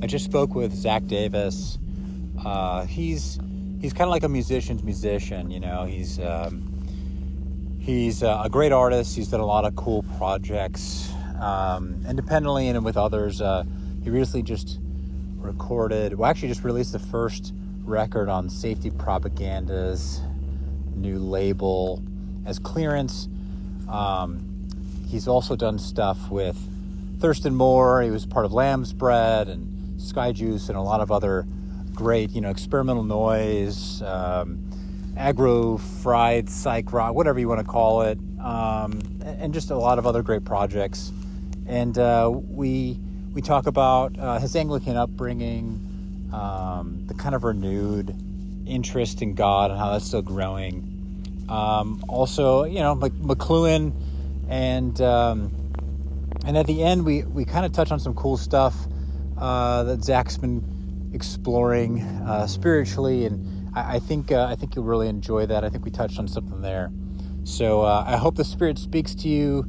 I just spoke with Zac Davis. He's kind of like a musician's musician. You know, he's a great artist. He's done a lot of cool projects independently and with others. He recently just just released the first record on Safety Propaganda's new label as Clearance. He's also done stuff with Thurston Moore. He was part of Lambsbread and Sky Juice and a lot of other great, experimental noise, aggro, fried, psych rock, whatever you want to call it, and just a lot of other great projects. And we talk about his Anglican upbringing, the kind of renewed interest in God and how that's still growing. Also, McLuhan, and at the end we kind of touch on some cool stuff that Zac's been exploring spiritually, and I think you'll really enjoy that. I think we touched on something there. So I hope the Spirit speaks to you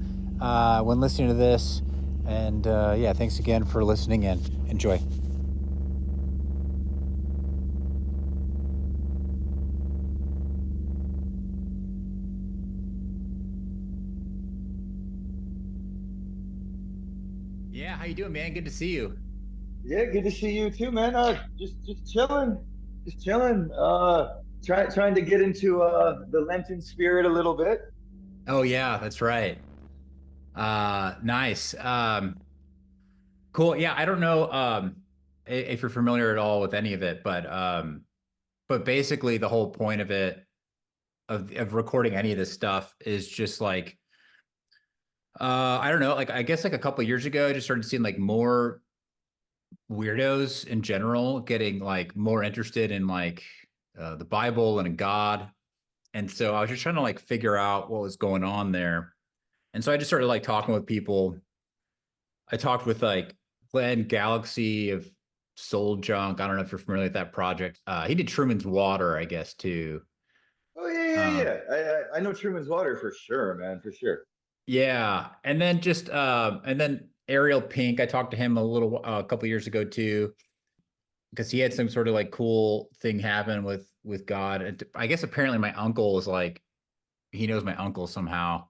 when listening to this. And thanks again for listening in. Enjoy. Yeah, how you doing, man? Good to see you. Yeah, good to see you too, man. Just chilling, just chilling. Trying to get into the Lenten spirit a little bit. Oh yeah, that's right. Nice. Cool. Yeah, I don't know if you're familiar at all with any of it, but basically the whole point of it of recording any of this stuff is just like I don't know, like I guess like a couple of years ago I just started seeing like more weirdos in general getting like more interested in like the Bible and in God. And so I was just trying to like figure out what was going on there. And so I just started like talking with people. I talked with like Glenn Galaxy of Soul Junk. I don't know if you're familiar with that project. He did Truman's Water, I guess, too. Oh yeah, yeah, Um, yeah. I know Truman's Water for sure, man, for sure. yeah, and then just and then Ariel Pink. I talked to him a couple years ago too, because he had some sort of like cool thing happen with God. And I guess apparently my uncle is like he knows my uncle somehow,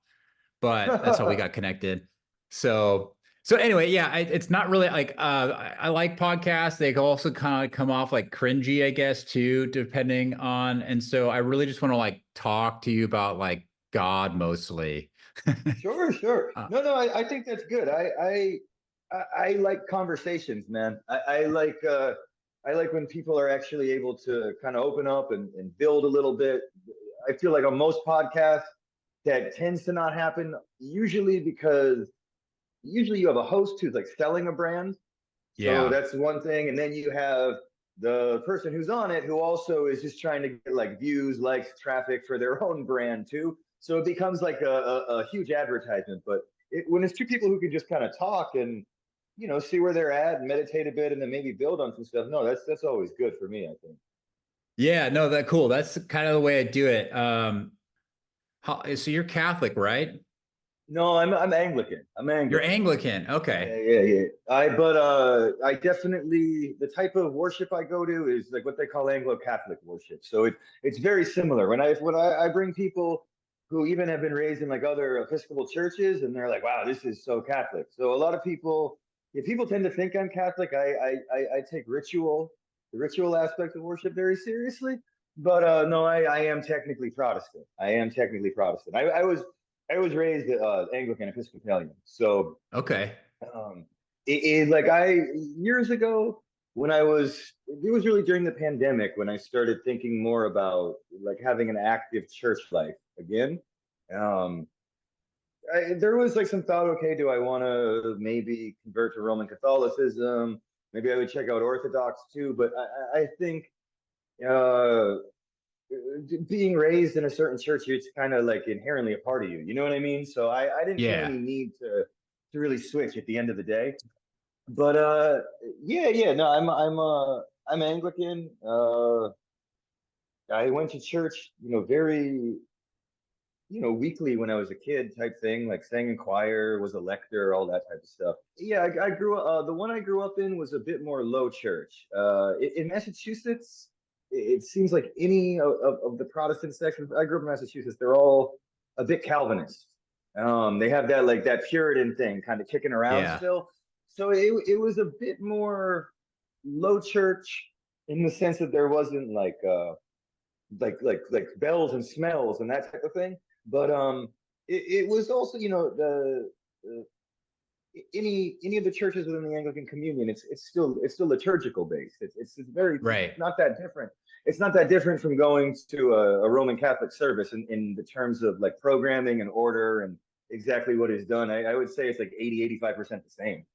but that's how we got connected. So so anyway, yeah, it's not really like I like podcasts. They also kind of come off like cringy, I guess, too, depending on. And so I really just want to like talk to you about like God mostly. Sure, sure. uh, No, I think that's good. I like conversations, man. I like when people are actually able to kind of open up and build a little bit. I feel like on most podcasts that tends to not happen, usually because usually you have a host who's like selling a brand. So yeah, that's one thing. And then you have the person who's on it who also is just trying to get like views, likes, traffic for their own brand too. So it becomes like a huge advertisement. But when it's two people who can just kind of talk and see where they're at and meditate a bit and then maybe build on some stuff. No, that's always good for me, I think. yeah, no, that cool. That's kind of the way I do it. So you're Catholic, right? No, I'm Anglican. I'm You're Anglican. Anglican. Okay. Yeah. I definitely the type of worship I go to is like what they call Anglo-Catholic worship. So it's very similar. When I bring people who even have been raised in like other Episcopal churches and they're like, wow, this is so Catholic. So a lot of people, if people tend to think I'm Catholic, I take the ritual aspect of worship very seriously. But no, I am technically Protestant. I am technically Protestant. I was raised Anglican Episcopalian. So Okay. um, like I years ago when it was really during the pandemic when I started thinking more about like having an active church life again. Um, there was like some thought, okay, do I want to maybe convert to Roman Catholicism? Maybe I would check out Orthodox too. But I think uh, being raised in a certain church, it's kind of like inherently a part of you. You know what I mean? So I didn't feel Yeah. any need to really switch at the end of the day. But yeah, no, I'm Anglican. I went to church, very weekly when I was a kid type thing, like sang in choir, was a lector, all that type of stuff. Yeah, I grew up, the one I grew up in was a bit more low church. In Massachusetts, it seems like any of the Protestant sections, I grew up in Massachusetts, they're all a bit Calvinist. They have that like that Puritan thing kind of kicking around Yeah. still. So it was a bit more low church in the sense that there wasn't like bells and smells and that type of thing. But it was also the any of the churches within the Anglican Communion, it's still liturgical based. It's very Right. not that different. It's not that different from going to a Roman Catholic service in the terms of like programming and order and exactly what is done. I would say it's like 80-85% the same.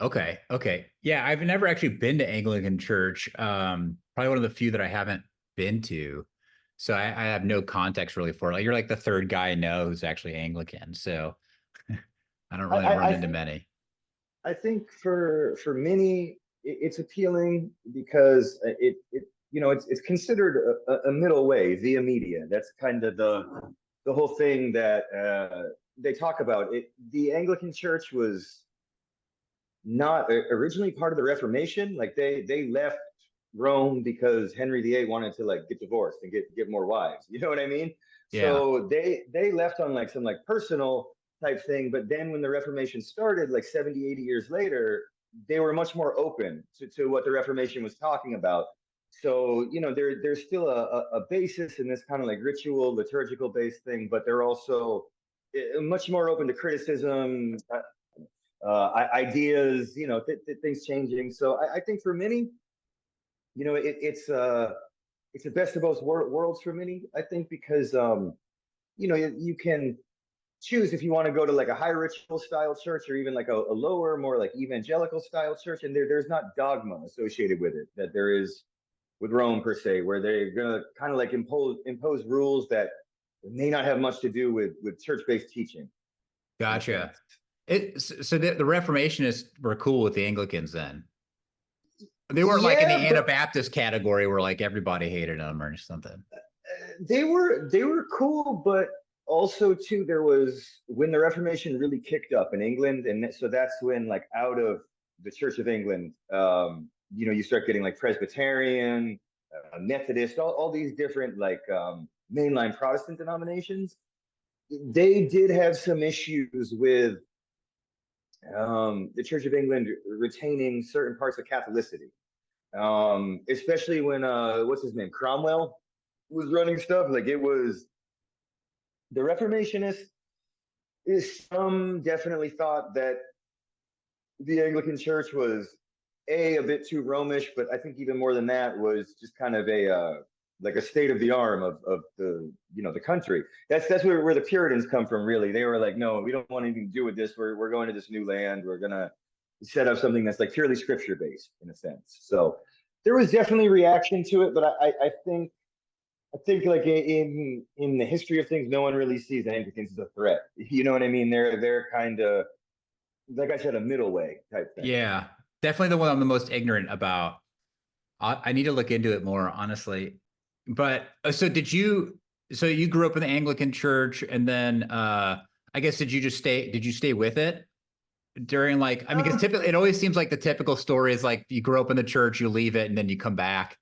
Okay. Okay. Yeah, I've never actually been to Anglican church. Probably one of the few that I haven't been to. So I have no context really for it. Like you're like the third guy I know who's actually Anglican. So I don't I, really I, run I into think many. I think for many it's appealing because it's considered a middle way via media. That's kind of the whole thing that they talk about. The Anglican Church was not originally part of the Reformation. Like they left Rome because Henry VIII wanted to like get divorced and get more wives. You know what I mean? Yeah. So they left on like some like personal type thing. But then when the Reformation started, like 70, 80 years later, they were much more open to what the Reformation was talking about. So, there's still a basis in this kind of like ritual, liturgical based thing, but they're also much more open to criticism, ideas, things changing. So I think for many, it's the best of both worlds for many. I think because you can choose if you want to go to like a high ritual style church or even like a lower, more like evangelical style church, and there's not dogma associated with it that there is with Rome per se, where they're gonna kind of like impose rules that may not have much to do with church based teaching in a Gotcha. sense. So the Reformationists were cool with the Anglicans then. They weren't like in the Yeah, but Anabaptist category where like everybody hated them or something. they were cool, but also too there was when the Reformation really kicked up in England, and so that's when like out of the Church of England, you start getting like Presbyterian, Methodist, all these different like mainline Protestant denominations. They did have some issues with the Church of England retaining certain parts of Catholicity, especially when what's his name, Cromwell was running stuff. Like it was the Reformationists. Some definitely thought that the Anglican Church was a bit too Romish, but I think even more than that was just kind of a like a state of the arm of the country. That's where the Puritans come from. Really, they were like, no, we don't want anything to do with this. We're going to this new land. We're gonna set up something that's like purely scripture based in a sense. So there was definitely reaction to it, but I think like in the history of things, no one really sees Anglicans as a threat. You know what I mean? They're kind of like I said, a middle way type thing. Yeah, definitely the one I'm the most ignorant about. I need to look into it more, honestly. But so you grew up in the Anglican church and then I guess did you stay with it during like, I mean, because Um, typically it always seems like the typical story is like you grow up in the church, you leave it, and then you come back.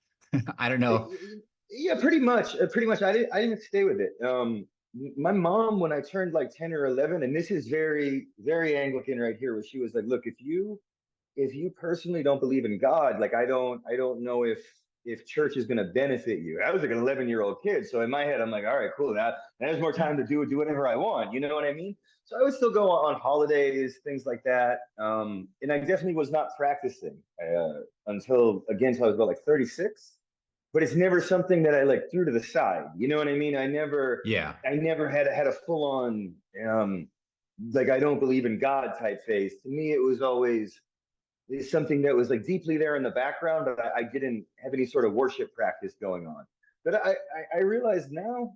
I don't know. yeah, pretty much. Pretty much. I didn't stay with it. My mom, when I turned like 10 or 11, and this is very, very Anglican right here, where she was like, look, if you personally don't believe in God, like I don't know if church is going to benefit you. I was like an 11-year-old kid, so in my head, I'm like, all right, cool. Now there's more time to do whatever I want. You know what I mean? So I would still go on holidays, things like that. And I definitely was not practicing until I was about like 36. But it's never something that I like threw to the side. You know what I mean? I never, Yeah. I never had a full on like I don't believe in God type phase. To me, it was always something that was like deeply there in the background, but I didn't have any sort of worship practice going on. But I realize now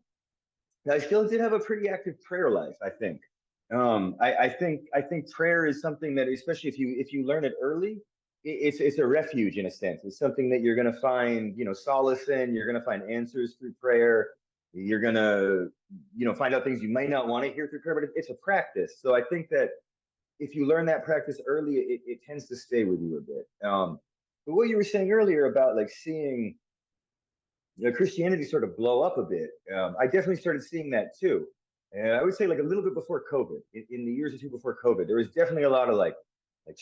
that I still did have a pretty active prayer life. I think. I think prayer is something that, especially if you learn it early, it's a refuge in a sense. It's something that you're going to find solace in. You're going to find answers through prayer. You're gonna, find out things you might not want to hear through prayer, but it's a practice. So I think that if you learn that practice early, it tends to stay with you a bit. But what you were saying earlier about like seeing Christianity sort of blow up a bit, I definitely started seeing that too. And I would say like a little bit before COVID, in the years or two before COVID, there was definitely a lot of like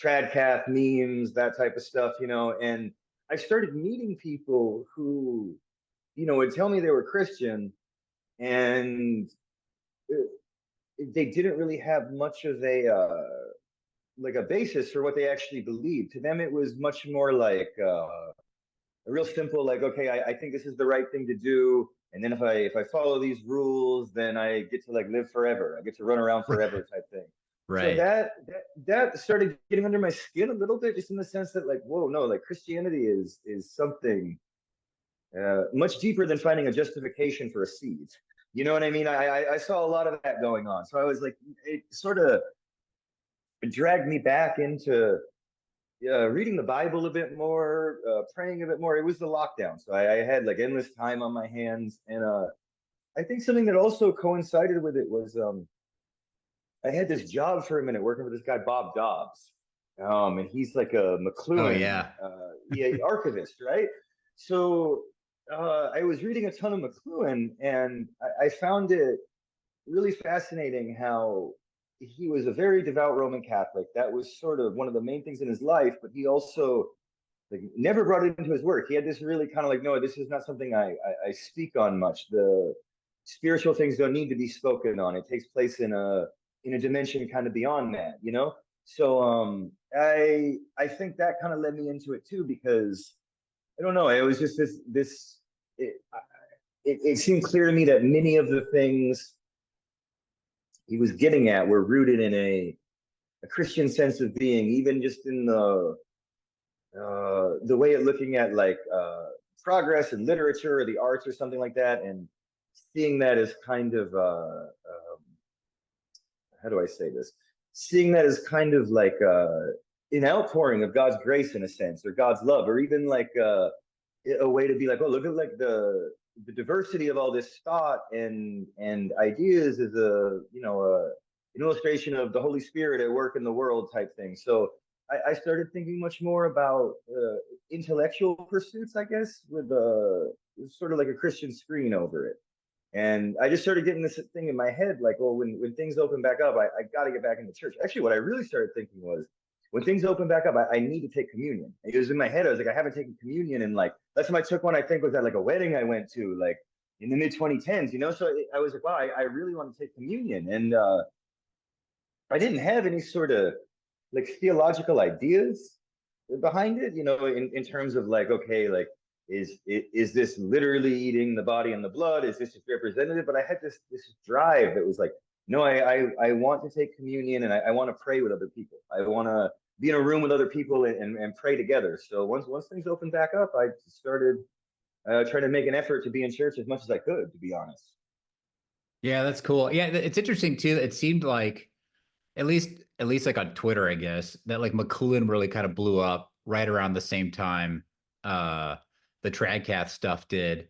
tradcath memes, that type of stuff, and I started meeting people who, would tell me they were Christian, and they didn't really have much of a like a basis for what they actually believed. To them, it was much more like a real simple, like, okay, I think this is the right thing to do, and then if I follow these rules, then I get to like live forever. I get to run around forever, type thing. So Right. that started getting under my skin a little bit, just in the sense that like, whoa, no, like Christianity is something much deeper than finding a justification for a seed. You know what I mean? I saw a lot of that going on, so I was like, it sort of dragged me back into reading the Bible a bit more, praying a bit more. It was the lockdown, so I had like endless time on my hands, and I think something that also coincided with it was I had this job for a minute working for this guy Bob Dobbs, and he's like a Oh McLuhan, yeah. yeah, archivist, right? So I was reading a ton of McLuhan, and I found it really fascinating how he was a very devout Roman Catholic. That was sort of one of the main things in his life, but he also like never brought it into his work. He had this really kind of like, no, this is not something I speak on much. The spiritual things don't need to be spoken on. It takes place in a dimension kind of beyond that. So I think that kind of led me into it too, because I don't know, it was just this it, it seemed clear to me that many of the things he was getting at were rooted in a Christian sense of being, even just in the way of looking at like progress in literature or the arts or something like that, and seeing that as kind of how do I say this? Seeing that as kind of like an outpouring of God's grace in a sense, or God's love, or even like a way to be like, oh, look at like the diversity of all this thought and ideas is an illustration of the Holy Spirit at work in the world, type thing. So I started thinking much more about intellectual pursuits, I guess, with sort of like a Christian screen over it. And I just started getting this thing in my head, like, well, when things open back up, I got to get back into church. Actually, what I really started thinking was, when things open back up, I need to take communion. It was in my head. I was like, I haven't taken communion, and like last time I took one, I think was at like a wedding I went to, like in the mid 2010s. So I was like, wow, I really want to take communion, and I didn't have any sort of like theological ideas behind it, in terms of like, okay, like is this literally eating the body and the blood? Is this just representative? But I had this drive that was like, no, I want to take communion, and I want to pray with other people. I want to be in a room with other people and pray together. So once things opened back up, I started trying to make an effort to be in church as much as I could, to be honest. Yeah, that's cool. Yeah, it's interesting too. It seemed like at least like on Twitter, I guess, that like McLuhan really kind of blew up right around the same time uh the tradcath stuff did.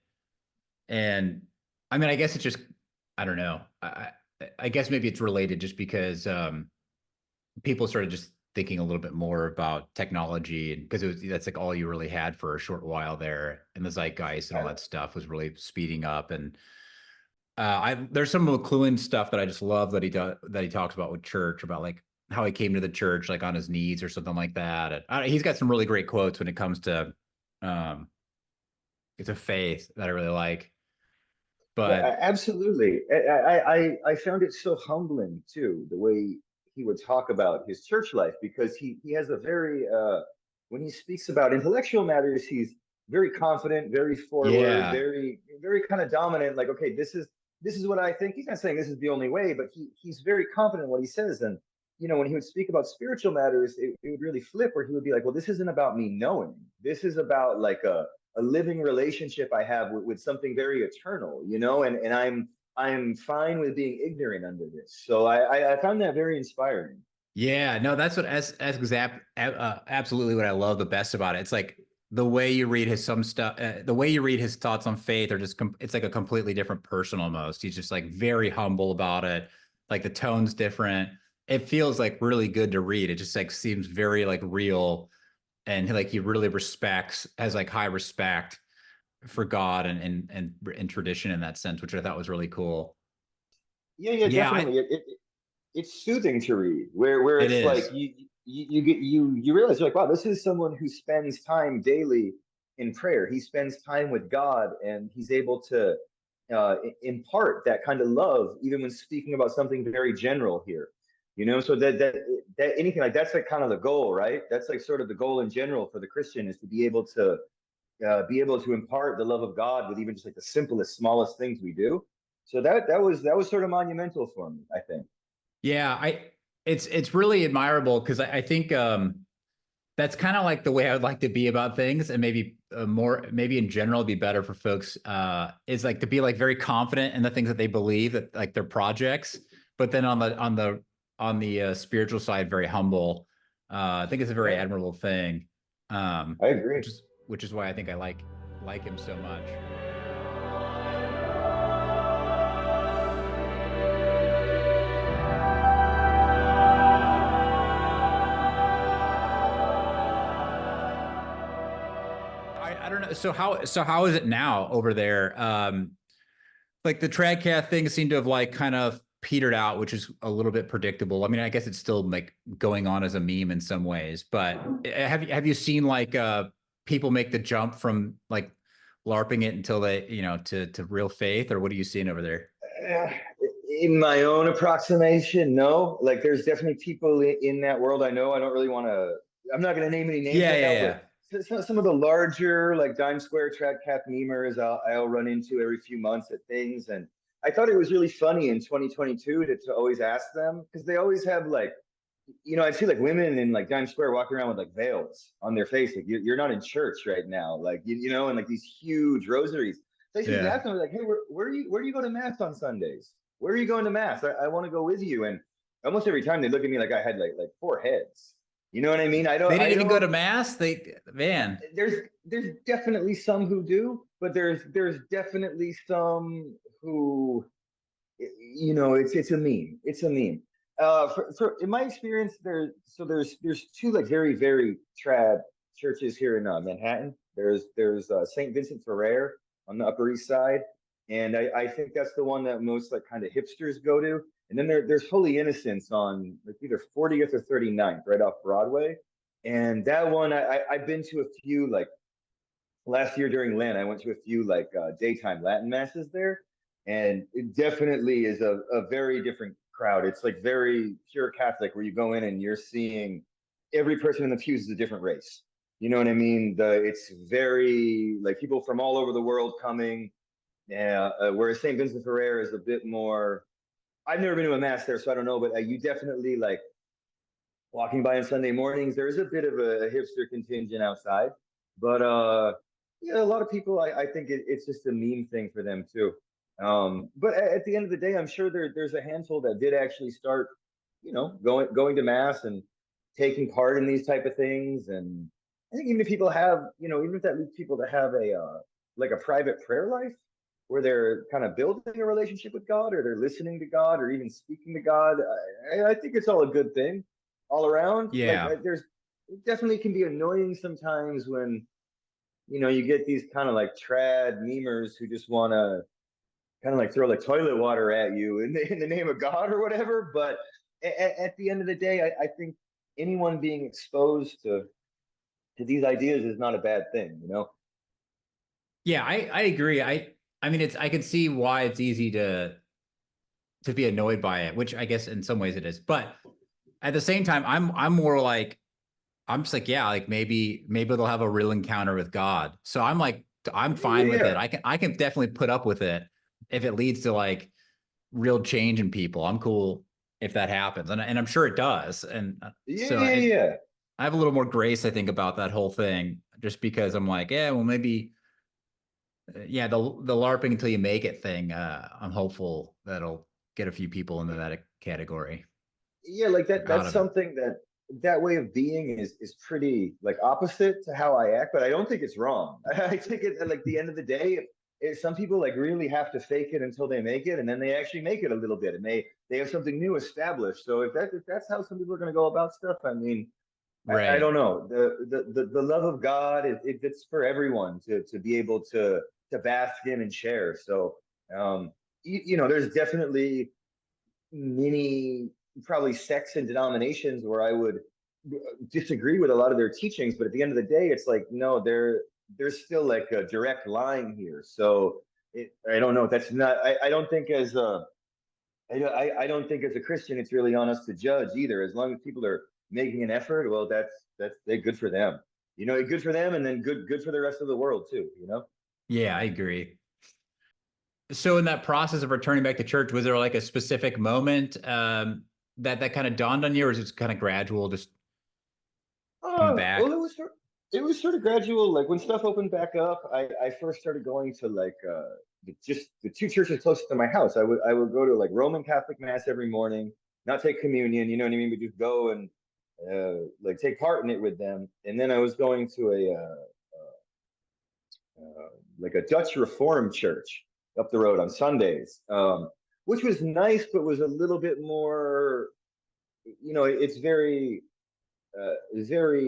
And I mean, I guess it's just I don't know. I guess maybe it's related just because people started just thinking a little bit more about technology, and because that's like all you really had for a short while there, and the zeitgeist and all that stuff was really speeding up. And there's some McLuhan stuff that I just love that he talks about with church, about like how he came to the church like on his knees or something like that. And he's got some really great quotes when it comes to um it's a faith that I really like. But Yeah, absolutely. I found it so humbling too, the way he would talk about his church life, because he has a very when he speaks about intellectual matters, he's very confident, very forward, yeah, very kind of dominant. Like, okay, this is what I think. He's not saying this is the only way, but he's very confident in what he says. And when he would speak about spiritual matters, it would really flip, where he would be like, well, this isn't about me knowing. This is about like a living relationship I have with something very eternal, and I'm fine with being ignorant under this. So I found that very inspiring. yeah, no, that's what as absolutely what I love the best about it. It's like the way you read his some stuff, the way you read his thoughts on faith are just, it's like a completely different person almost. He's just like very humble about it. Like the tone's different. It feels like really good to read. It just like seems very like real. And like he really has like high respect for God and tradition in that sense, which I thought was really cool. Yeah, Yeah, definitely. It's soothing to read, where it it's like is. you realize you're like, wow, this is someone who spends time daily in prayer. He spends time with God, and he's able to impart that kind of love, even when speaking about something very general here. So that anything like that's like kind of the goal, right? That's like sort of the goal in general for the Christian is to be able to impart the love of God with even just like the simplest, smallest things we do. So that was sort of monumental for me, I think. Yeah, it's really admirable because I think that's kind of like the way I would like to be about things, and maybe more, maybe in general, it'd be better for folks is like to be like very confident in the things that they believe, that like their projects, but then on the spiritual side, very humble. I think it's a very Yeah, admirable thing, I agree. which is why I think I like him so much. I don't know. So how is it now over there? Like the tradcath thing seemed to have like kind of petered out, which is a little bit predictable. I mean, I guess it's still like going on as a meme in some ways, but have you seen like people make the jump from like LARPing it until they, to real faith, or what are you seeing over there? Uh, in my own approximation, no. Like, there's definitely people in that world I know. I don't really want to. I'm not going to name any names Yeah, right yeah, now, yeah. but some of the larger like Dime Square Tradcath memers I'll run into every few months at things, and I thought it was really funny in 2022 to always ask them because they always have like I see like women in like Dime Square walking around with like veils on their face, like you're not in church right now, like and like these huge rosaries. So I just Yeah. asked them like, hey, where do you go to mass on Sundays? Where are you going to mass? I want to go with you. And almost every time they look at me like I had like four heads. You know what I mean? They didn't I even go don't. to mass. Man. There's definitely some who do, but there's definitely some who it's a meme. It's a meme. For in my experience, there's two like very very trad churches here in Manhattan. There's Saint Vincent Ferrer on the Upper East Side, and I think that's the one that most like kind of hipsters go to. And then there's Holy Innocents on like either 40th or 39th, right off Broadway. And that one I've been to a few like last year during Lent, I went to a few like daytime Latin masses there, and it definitely is a very different crowd. It's like very pure Catholic, where you go in and you're seeing every person in the pews is a different race. You know what I mean? It's very like people from all over the world coming. Yeah, whereas Saint Vincent Ferrer is a bit more. I've never been to a mass there, so I don't know. But you definitely like walking by on Sunday mornings. There is a bit of a hipster contingent outside, but yeah, a lot of people. I think it's just a meme thing for them too. But at the end of the day, I'm sure there's a handful that did actually start, going to mass and taking part in these type of things. And I think even if people have, even if that leads people to have a like a private prayer life where they're kind of building a relationship with God, or they're listening to God, or even speaking to God, I think it's all a good thing all around. Like Yeah. there's it definitely can be annoying sometimes when you get these kind of like trad memers who just want to kind of like throw like toilet water at you in the name of God or whatever. But at the end of the day, I think anyone being exposed to these ideas is not a bad thing. Yeah, I agree. I mean, I can see why it's easy to be annoyed by it, which I guess in some ways it is. But at the same time, I'm more like, I'm just like, yeah, like maybe they'll have a real encounter with God. So I'm fine with it. Yeah, I can definitely put up with it if it leads to like real change in people. I'm cool if that happens, and I'm sure it does. And yeah, so yeah, yeah. I have a little more grace, I think, about that whole thing, just because I'm like, yeah, well, maybe, yeah, the LARPing until you make it thing. I'm hopeful that'll get a few people into that category Yeah, like that out that's of it. something that way of being is pretty like opposite to how I act, but I don't think it's wrong. I think at like the end of the day, some people like really have to fake it until they make it, and then they actually make it a little bit, and they have something new established. So if that's how some people are going to go about stuff, I mean, I Right. don't know. The love of God, it's for everyone to be able to bask in and share. So you know, there's definitely many probably sects and denominations where I would disagree with a lot of their teachings, but at the end of the day, it's like no, there's still like a direct line here. So I don't know. That's not. I don't think as a I don't think as a Christian it's really on us to judge either. As long as people are making an effort, well, that's good for them. You know, good for them, and then good for the rest of the world too. You know. Yeah, I agree. So in that process of returning back to church, was there like a specific moment that kind of dawned on you, or was it kind of gradual, just coming Well, back? it was sort of gradual. Like when stuff opened back up, I first started going to like just the two churches closest to my house. I would go to like Roman Catholic Mass every morning, not take communion, you know what I mean, but just go and like take part in it with them. And then I was going to a like a Dutch Reformed church up the road on Sundays, which was nice, but was a little bit more. You know, it's very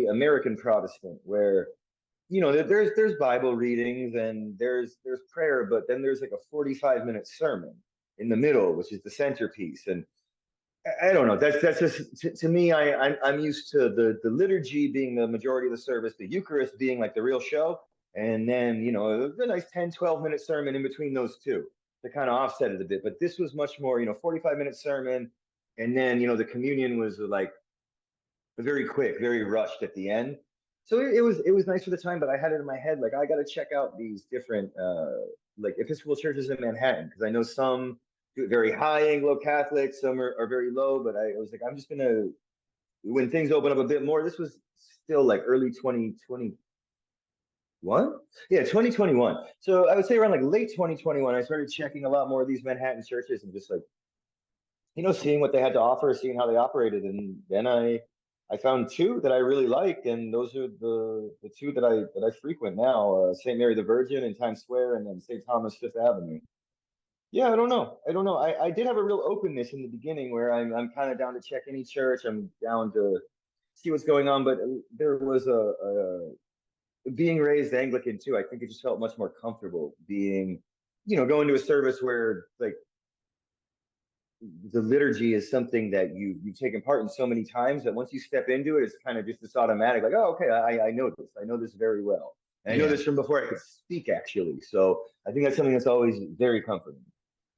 American Protestant, where you know there's Bible readings and there's prayer, but then there's like a 45-minute sermon in the middle, which is the centerpiece. And I don't know. That's just to me. I'm used to the liturgy being the majority of the service, the Eucharist being like the real show, and then you know a nice 10-12 minute sermon in between those two to kind of offset it a bit. But this was much more, you know, 45-minute sermon, and then you know the communion was like very quick, very rushed at the end. So it was nice for the time, but I had it in my head like I got to check out these different like Episcopal churches in Manhattan because I know some do it very high Anglo Catholic, some are very low. But I was like, I'm just gonna when things open up a bit more. This was still like early 2021. Yeah, 2021. So I would say around like late 2021, I started checking a lot more of these Manhattan churches and just like you know, seeing what they had to offer, seeing how they operated, and then I found two that I really like, and those are the two that I frequent now: St. Mary the Virgin in Times Square, and then St. Thomas Fifth Avenue. Yeah, I don't know. I don't know. I did have a real openness in the beginning where I'm kind of down to check any church. I'm down to see what's going on, but there was being raised Anglican too. I think it just felt much more comfortable being, you know, going to a service where like the liturgy is something that you've taken part in so many times that once you step into it, it's kind of just this automatic, like, oh, okay, I know this very well. And I know Yeah. this from before I could speak, actually. So I think that's something that's always very comforting,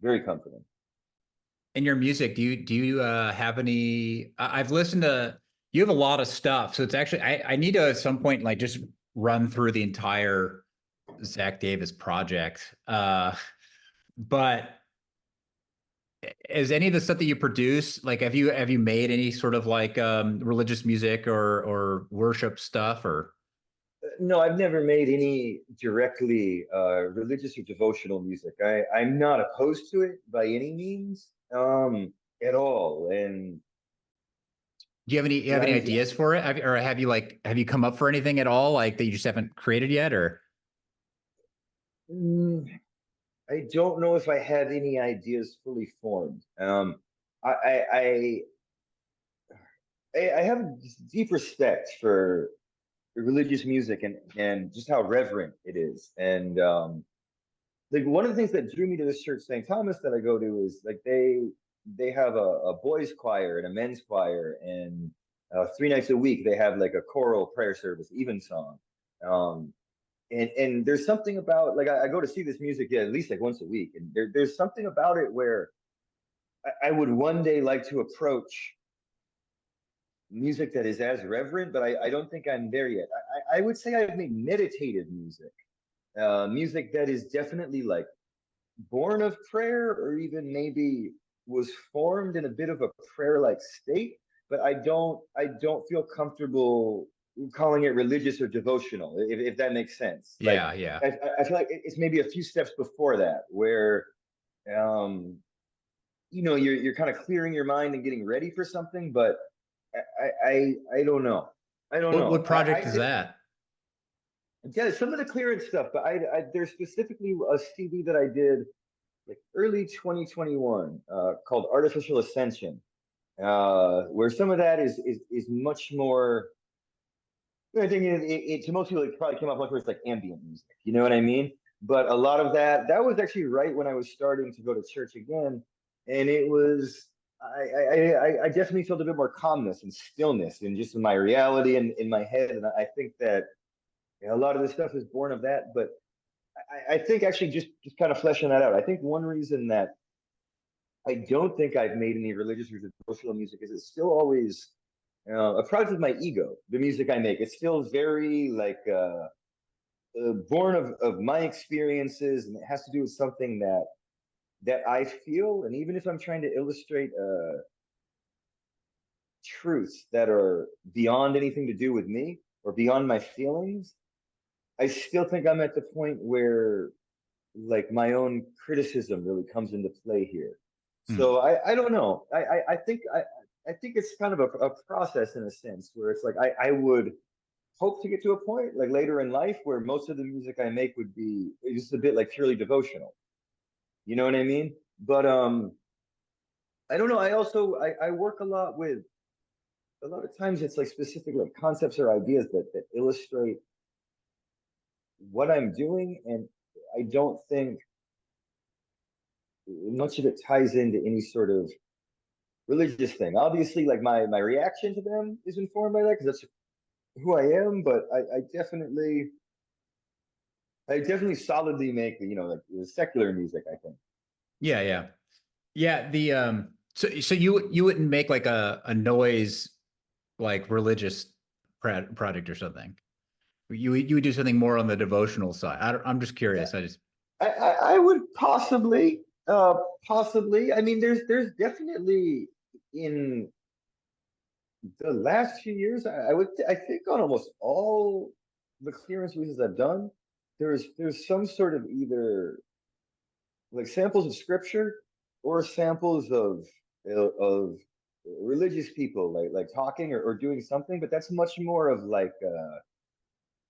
very comforting. In your music, do you have any? I've listened to. You have a lot of stuff, so it's actually I need to at some point like just run through the entire Zac Davis project. But is any of the stuff that you produce like have you made any sort of like religious music or worship stuff or? No, I've never made any directly religious or devotional music. I'm not opposed to it by any means, at all. And Do you have any yeah, ideas for it? Or have you come up for anything at all like that you just haven't created yet or? mm, I don't know if I have any ideas fully formed. I, I, I, I have a deep respect for religious music and just how reverent it is. And like one of the things that drew me to this church, St. Thomas, that I go to is like they have a boys choir and a men's choir, and 3 nights a week they have like a choral prayer service, Evensong. Um, and there's something about like I go to see this music, yeah, at least like once a week, and there's something about it where I would one day like to approach music that is as reverent, but I don't think I'm there yet. I would say I've made meditative music, music that is definitely like born of prayer, or even maybe was formed in a bit of a prayer-like state. But I don't feel comfortable calling it religious or devotional, if that makes sense. Like Yeah, yeah. I feel like it's maybe a few steps before that, where um, you know you're kind of clearing your mind and getting ready for something, but I don't know. I don't know. What project is that? Yeah, some of the clearance stuff, but there's specifically a CD that I did like early 2021 called Artificial Ascension, where some of that is much more. I think to most people it probably came off like it's like ambient music, you know what I mean? But a lot of that was actually right when I was starting to go to church again, and it was I definitely felt a bit more calmness and stillness and just in my reality and in my head, and I think that a lot of this stuff is born of that. But I think actually just kind of fleshing that out, I think one reason that I don't think I've made any religious or devotional music is it's still always a product of my ego. The music I make, it's still very like born of my experiences, and it has to do with something that I feel. And even if I'm trying to illustrate truths that are beyond anything to do with me or beyond my feelings, I still think I'm at the point where like my own criticism really comes into play here. Hmm. So I don't know. I think it's kind of a process in a sense where it's like I would hope to get to a point like later in life where most of the music I make would be just a bit like purely devotional. You know what I mean? But I don't know. I also I work a lot with a lot of times it's like specific like concepts or ideas that illustrate what I'm doing, and I don't think much of it ties into any sort of religious thing. Obviously, like my reaction to them is informed by that because that's who I am. But I definitely solidly make the like the secular music, I think. Yeah, yeah, yeah. The so you wouldn't make like a noise like religious project or something. You would do something more on the devotional side. I'm just curious. I just I would possibly possibly. I mean, there's definitely in the last few years, I think on almost all the clearance releases I've done, there's some sort of either like samples of scripture or samples of religious people like talking or doing something, but that's much more of like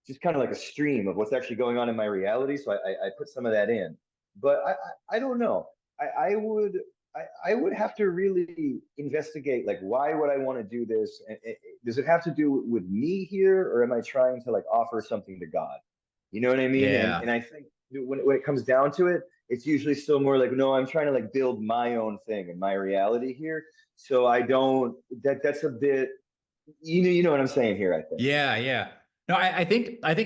just kind of like a stream of what's actually going on in my reality. So I put some of that in, but I don't know. I would I would have to really investigate like why would I want to do this? And does it have to do with me here, or am I trying to like offer something to God? You know what I mean? yeah. And I think when it comes down to it, it's usually still more like no, I'm trying to like build my own thing and my reality here. So I don't that's a bit you know what I'm saying here, I think. Yeah, yeah. No, I think I've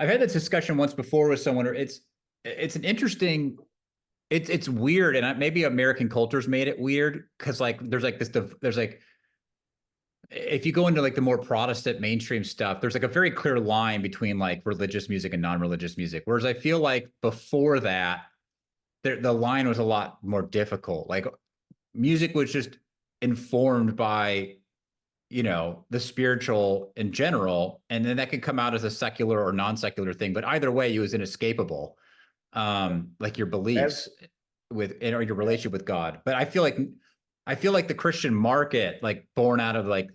had this discussion once before with someone where it's an interesting it's weird, and maybe American culture's made it weird because like there's like if you go into like the more Protestant mainstream stuff, there's like a very clear line between like religious music and non-religious music. Whereas I feel like before that, the line was a lot more difficult. Like music was just informed by the spiritual in general, and then that could come out as a secular or non-secular thing, but either way it was inescapable, like your beliefs or your relationship with God. But I feel like the Christian market, like born out of like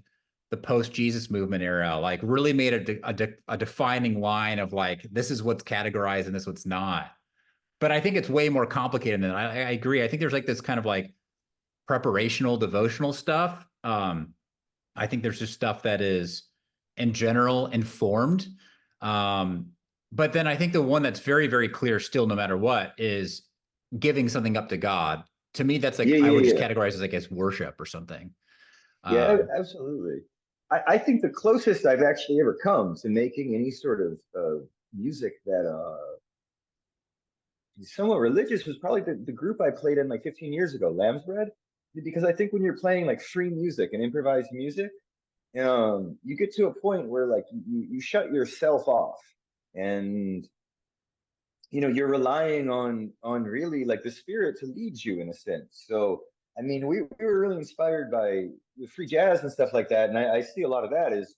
the post-Jesus movement era, like really made a defining line of like this is what's categorized and this what's not. But I think it's way more complicated than that. I agree. I think there's like this kind of like preparational devotional stuff. I think there's just stuff that is in general informed. Um, but then I think the one that's very, very clear still, no matter what, is giving something up to God. To me, that's like Yeah, I would yeah, just yeah. categorize as like as worship or something. Yeah, Um, absolutely. I think the closest I've actually ever come to making any sort of music that somewhat religious was probably the group I played in like 15 years ago, Lambsbread. Because I think when you're playing like free music and improvised music, you get to a point where like you shut yourself off, and you're relying on really like the spirit to lead you in a sense. So I mean we were really inspired by the free jazz and stuff like that, and I see a lot of that as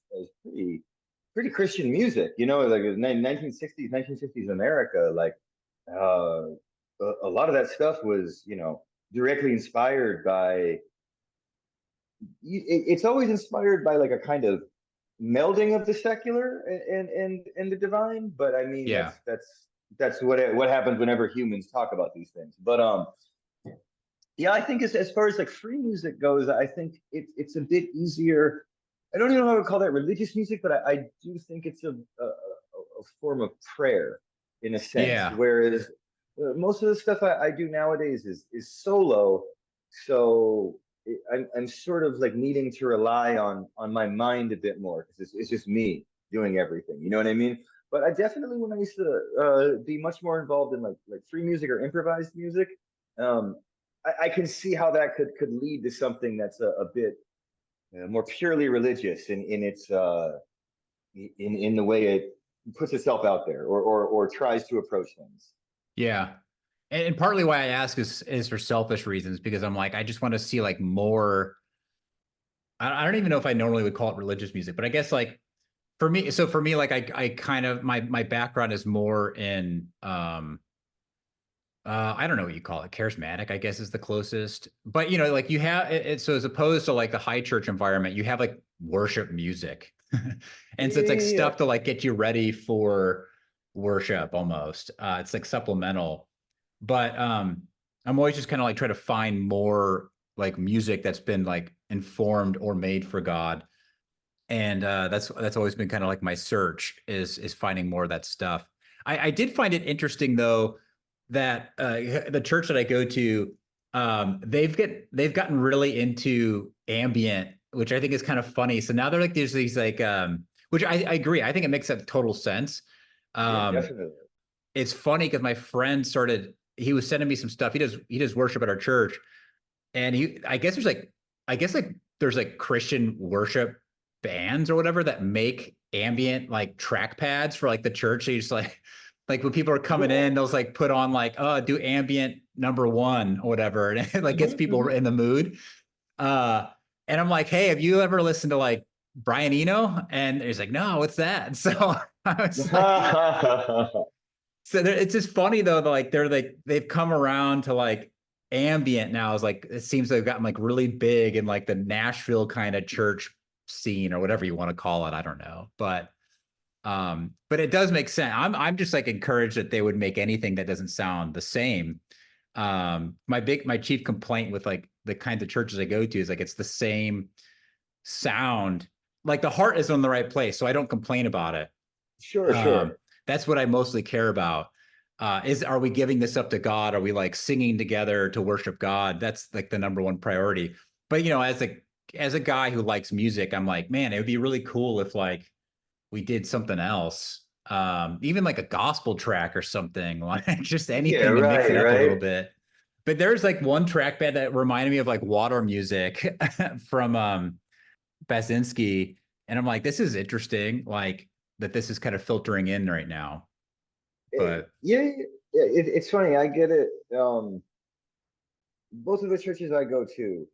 pretty Christian music, like 1960s 1950s America, like uh a lot of that stuff was directly inspired by it's always inspired by like a kind of melding of the secular and the divine. But I mean, Yeah. that's what happens whenever humans talk about these things. But yeah, I think as far as like free music goes, I think it's a bit easier. I don't even know how to call that religious music, but I do think it's a form of prayer in a sense. Yeah. Whereas most of the stuff I do nowadays is solo, so I'm sort of like needing to rely on my mind a bit more because it's just me doing everything. You know what I mean? But I definitely, when I used to be much more involved in like free music or improvised music, um, I can see how that could lead to something that's a bit more purely religious in its in the way it puts itself out there or tries to approach things. Yeah. And partly why I ask is for selfish reasons, because I'm like, I just want to see like more. I don't even know if I normally would call it religious music, but I guess like for me, like I kind of my background is more in I don't know what you call it, charismatic, I guess is the closest. But you know, like you have it, so as opposed to like the high church environment, you have like worship music. And so Yeah, it's like yeah, yeah. stuff to like get you ready for worship almost. It's like supplemental. But I'm always just kind of like try to find more like music that's been like informed or made for God. And that's always been kind of like my search is finding more of that stuff. I did find it interesting though that the church that I go to, they've gotten really into ambient, which I think is kind of funny. So now they're like there's these like which I agree. I think it makes that total sense. Yeah, Um, definitely. it's funny because my friend he was sending me some stuff. He does worship at our church, and I guess like there's like Christian worship bands or whatever that make ambient like track pads for like the church. So you just like when people are coming Yeah. in, they'll like put on like, oh, do ambient #1 or whatever. And it like gets Mhm, people mhm. in the mood. Uh and I'm like, hey, have you ever listened to like Brian Eno? And he's like, no, what's that? So I was like, so it's just funny though, like they've come around to like ambient now is like it seems they've gotten like really big in like the Nashville kind of church scene or whatever you want to call it. I don't know. But it does make sense. I'm just like encouraged that they would make anything that doesn't sound the same. My chief complaint with like the kinds of churches I go to is like it's the same sound. Like the heart is in the right place, so I don't complain about it. Sure, Um, sure. that's what I mostly care about. Are we giving this up to God? Are we like singing together to worship God? That's like the #1 priority. But you know, as a guy who likes music, I'm like, man, it would be really cool if like we did something else. Even like a gospel track or something, like just Yeah, anything to mix it right, up a little right. bit. But there's like one track bed that reminded me of like water music from Basinski. And I'm like, this is interesting, like that this is kind of filtering in right now. But Yeah, yeah, yeah, it's funny. I get it. Both of the churches I go to,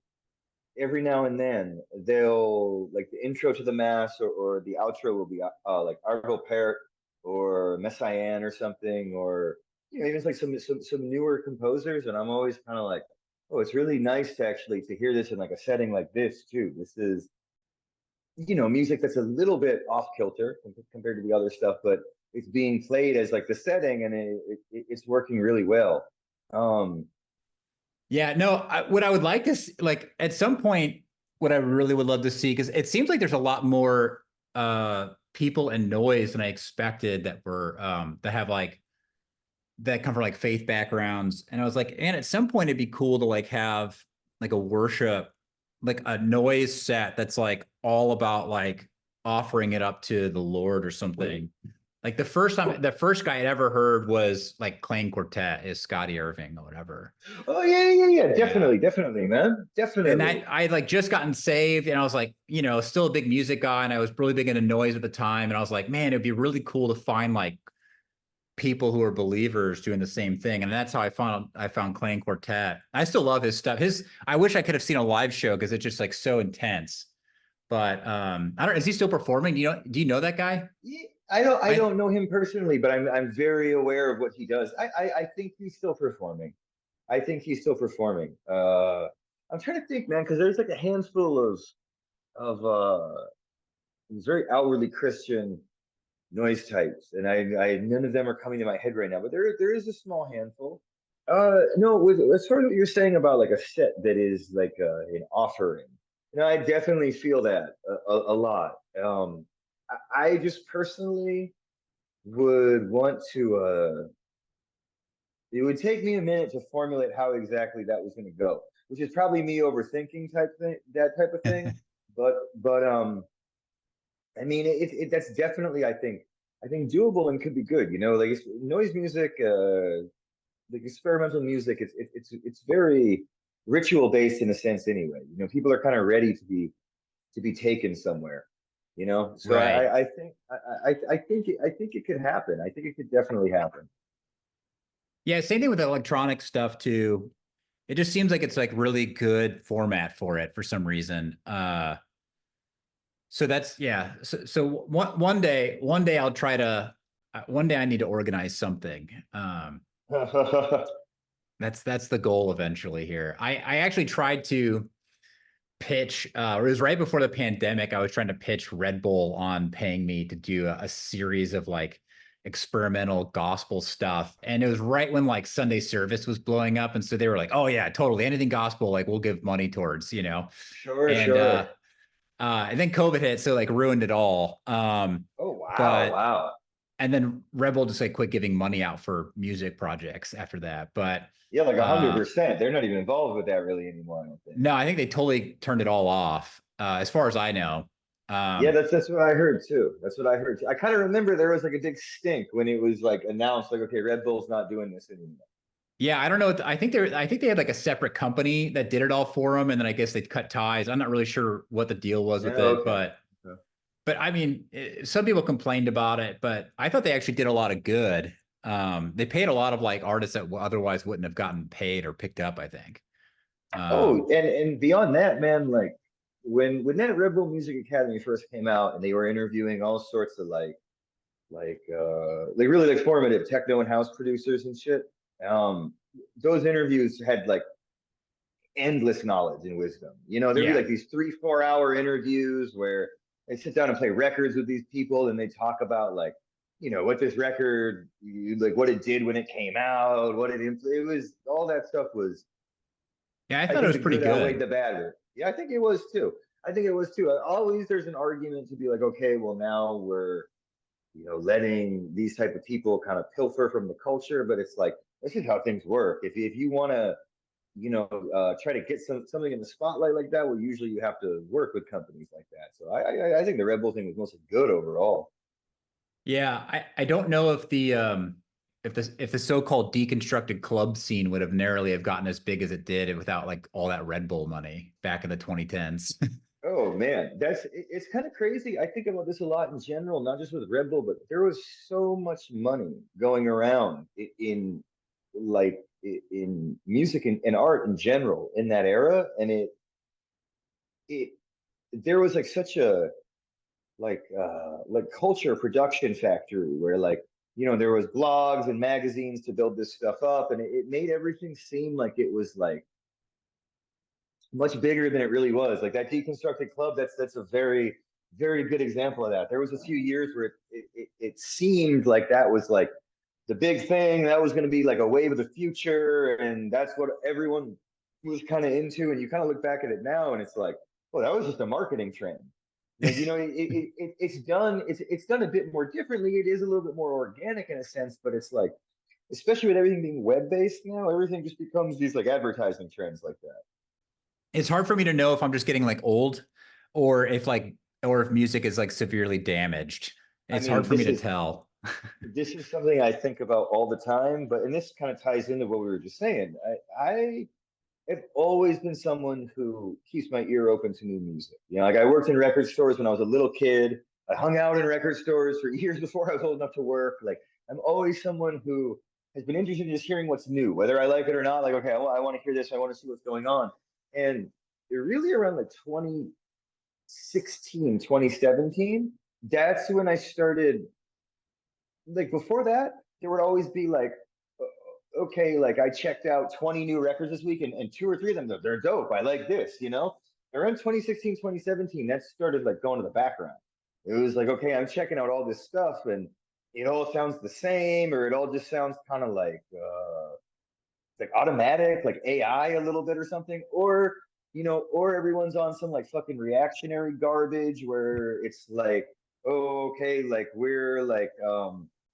every now and then they'll like the intro to the mass or the outro will be like Arvo Pärt or Messiaen or something, or you know, even like some newer composers, and I'm always kind of like, oh, it's really nice to actually to hear this in like a setting like this too. This is, you know, music that's a little bit off kilter compared to the other stuff, but it's being played as like the setting, and it's working really well. Um, yeah, no, what I would like to see, like at some point, what I really would love to see, because it seems like there's a lot more people and noise than I expected that were that have like that come from like faith backgrounds. And I was like, and at some point it'd be cool to like have like a worship, like a noise set that's like all about like offering it up to the Lord or something. Like the first guy I'd ever heard was like Clang Quartet is Scotty Irving or whatever. oh yeah, yeah, yeah, Yeah. definitely, definitely, man, And definitely. I had like just gotten saved and I was like, you know, still a big music guy and I was really big into noise at the time. And I was like, man, it'd be really cool to find like people who are believers doing the same thing. And that's how I found Clang Quartet. I still love his stuff. I wish I could have seen a live show because it's just like so intense. But I don't is he still performing? Do you know that guy? Yeah, I I don't know him personally, but I'm very aware of what he does. I think he's still performing. I think he's still performing. I'm trying to think, man, because there's like a handful of these very outwardly Christian noise types, and I none of them are coming to my head right now, but there is a small handful. No, with as far as what you're saying about like a set that is like an offering, I definitely feel that a lot. I just personally would want to. It would take me a minute to formulate how exactly that was going to go, which is probably me overthinking type thing, that type of thing. But I mean, that's definitely I think doable and could be good. Like noise music, like experimental music. It's very ritual based in a sense anyway. People are kind of ready to be taken somewhere. So Right. I think it could happen. I think it could definitely happen. Yeah, same thing with electronic stuff too. It just seems like it's like really good format for it for some reason. So that's yeah. So one day I'll try to. One day I need to organize something. That's the goal eventually here. I actually tried to pitch. It was right before the pandemic. I was trying to pitch Red Bull on paying me to do a series of like experimental gospel stuff, and it was right when like Sunday service was blowing up, and so they were like, "Oh yeah, totally, anything gospel, like we'll give money towards," Sure, and sure. and then COVID hit, so like ruined it all. Oh wow, But wow. and then Rebel just like quit giving money out for music projects after that. But Yeah, like a hundred uh, percent. They're not even involved with that really anymore, I don't think. no, I think they totally turned it all off, as far as I know. Yeah, Um, that's what I heard too. That's what I heard too. I kind of remember there was like a big stink when it was like announced, like, okay, Red Bull's not doing this anymore. yeah, I don't know. I think they had like a separate company that did it all for them, and then I guess they cut ties. I'm not really sure what the deal was with Oh, it, okay. but Okay. I mean, some people complained about it, but I thought they actually did a lot of good. They paid a lot of like artists that otherwise wouldn't have gotten paid or picked up, I think. Oh, Um, and beyond that, man, like when that Red Bull Music Academy first came out, and they were interviewing all sorts of like really like formative techno and house producers and shit. Um, those interviews had like endless knowledge and wisdom. There'd be yeah, like these 3 4 hour interviews where they sit down and play records with these people, and they talk about like, what this record, like what it did when it came out, it was, all that stuff was. yeah, I I thought it think was the pretty good outweighed good. the bad. Yeah, I think it was too. I think it was too. Always there's an argument to be like, okay, well now we're letting these type of people kind of pilfer from the culture, but it's like this is how things work. If you want to try to get something in the spotlight like that, well, usually you have to work with companies like that. So I think the Red Bull thing was mostly good overall. Yeah, I don't know if the so-called deconstructed club scene would have narrowly have gotten as big as it did without like all that Red Bull money back in the 2010s. Oh man, it's kind of crazy. I think about this a lot in general, not just with Red Bull, but there was so much money going around in like in music and art in general in that era, and it there was like such a like culture production factory where like there was blogs and magazines to build this stuff up, and it made everything seem like it was like much bigger than it really was. Like that deconstructed club, that's a very very good example of that. There was a few years where it seemed like that was like the big thing, that was going to be like a wave of the future, and that's what everyone was kind of into. And you kind of look back at it now and it's like, oh, that was just a marketing trend. Like it's done a bit more differently. It is a little bit more organic in a sense, but it's like, especially with everything being web based now, everything just becomes these like advertising trends like that. It's hard for me to know if I'm just getting like old or if music is like severely damaged. I It's hard mean, for me to tell. this is something I think about all the time, but and this kind of ties into what we were just saying. I have always been someone who keeps my ear open to new music. Like I worked in record stores when I was a little kid. I hung out in record stores for years before I was old enough to work. Like I'm always someone who has been interested in just hearing what's new, whether I like it or not. Like, okay, I want to hear this. I want to see what's going on. And it really around like 2016, 2017, that's when I started. Like before that, there would always be like okay, like I checked out 20 new records this week, and 2 or 3 of them, they're dope. I like this, you know? Around 2016, 2017, that started like going to the background. It was like, okay, I'm checking out all this stuff and it all sounds the same, or it all just sounds kind of like automatic, like AI a little bit or something, or or everyone's on some like fucking reactionary garbage where it's like, oh, okay, like we're like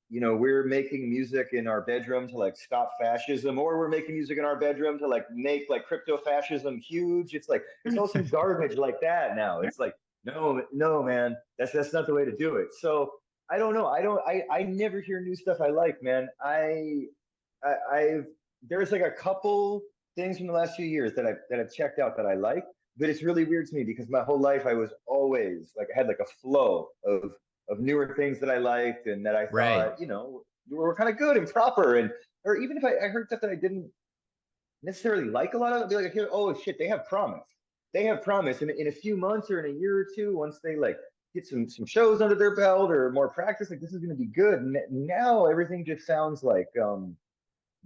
we're making music in our bedroom to like stop fascism, or we're making music in our bedroom to like make like crypto fascism huge. It's like it's all some garbage like that now. It's like, no, no, man, that's not the way to do it. So I don't know. I never hear new stuff I like, man. I've there's like a couple things from the last few years that I've checked out that I like, but it's really weird to me because my whole life I was always like I had like a flow of newer things that I liked and that I Right. thought were kind of good and proper, and or even if I heard stuff that I didn't necessarily like a lot of it, I'd be like, oh shit, they have promise. They have promise, and in a few months or in a year or two, once they like get some shows under their belt or more practice, like this is going to be good. And now everything just sounds like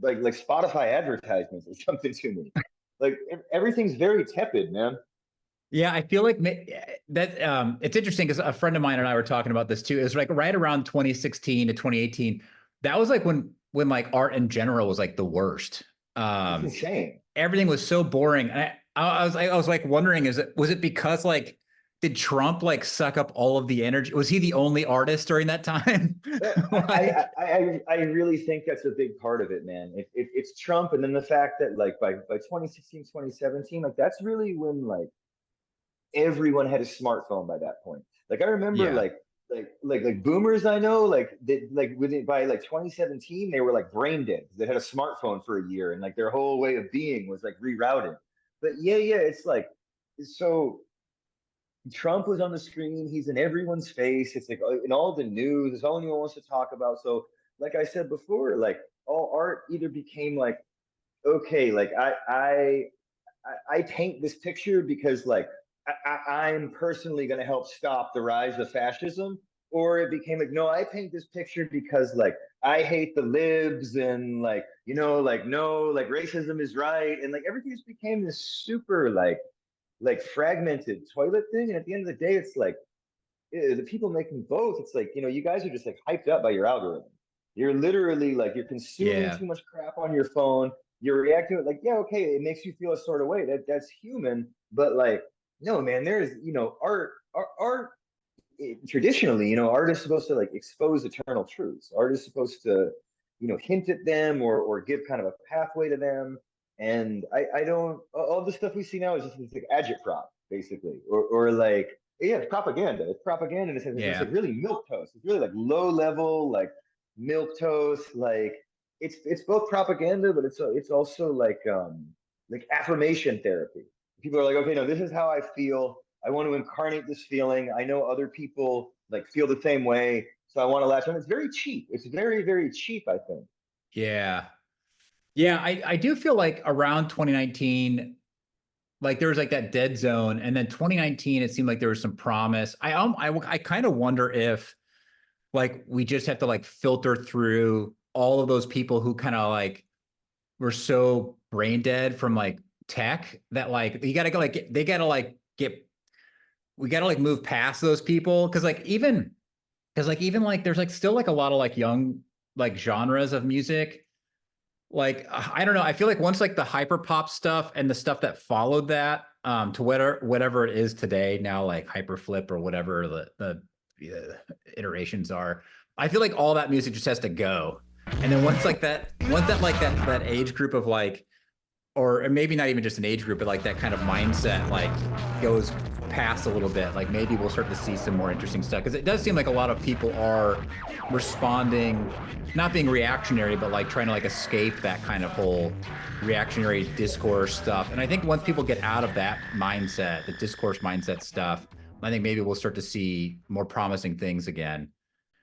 Spotify advertisements or something to me. Like everything's very tepid, man. Yeah, I feel like that it's interesting because a friend of mine and I were talking about this too. It was like right around 2016 to 2018. That was like when like art in general was like the worst. It's insane. Everything was so boring. And I was like wondering, was it because like did Trump like suck up all of the energy? Was he the only artist during that time? I, Like, I really think that's a big part of it, man. It's Trump, and then the fact that like by 2016, 2017, like that's really when like everyone had a smartphone by that point. Like I remember yeah. like boomers I know like within by like 2017 they were like brain dead. They had a smartphone for a year and like their whole way of being was like rerouted. But yeah, it's like so Trump was on the screen. He's in everyone's face. It's like in all the news. It's all anyone wants to talk about. So, like I said before, like all art either became like, okay, like I paint this picture because like I'm personally going to help stop the rise of fascism, or it became like, no, I paint this picture because like I hate the libs and like like no, like racism is right, and like everything just became this super like fragmented toilet thing. And at the end of the day, it's like the people making both. It's like you guys are just like hyped up by your algorithm. You're literally like you're consuming Yeah. too much crap on your phone. You're reacting to it like, yeah, okay, it makes you feel a sort of way. That's human, but like, no, man, there's art traditionally, art is supposed to like expose eternal truths. Art is supposed to, hint at them or give kind of a pathway to them. And I don't all the stuff we see now is just it's like agitprop, basically. Or like yeah, it's propaganda. It's propaganda in a sense. It's just Yeah. like really milk toast. It's really like low level, like milk toast. Like it's both propaganda, but it's also like affirmation therapy. People are like, okay, no, this is how I feel. I want to incarnate this feeling. I know other people like feel the same way, so I want to latch on. It's very cheap. It's very, very cheap, I think. Yeah. Yeah, I do feel like around 2019, like there was like that dead zone, and then 2019, it seemed like there was some promise. I kind of wonder if like we just have to like filter through all of those people who kind of like were so brain dead from like tech that like you gotta go like they gotta like get we gotta like move past those people because like even like there's like still like a lot of like young like genres of music like I don't know. I feel like once like the hyper pop stuff and the stuff that followed that to whatever it is today now, like hyper flip or whatever the iterations are, I feel like all that music just has to go. And then once that like that age group of like, or maybe not even just an age group, but like that kind of mindset like goes past a little bit, like maybe we'll start to see some more interesting stuff because it does seem like a lot of people are responding, not being reactionary, but like trying to like escape that kind of whole reactionary discourse stuff. And I think once people get out of that mindset, the discourse mindset stuff, I think maybe we'll start to see more promising things again.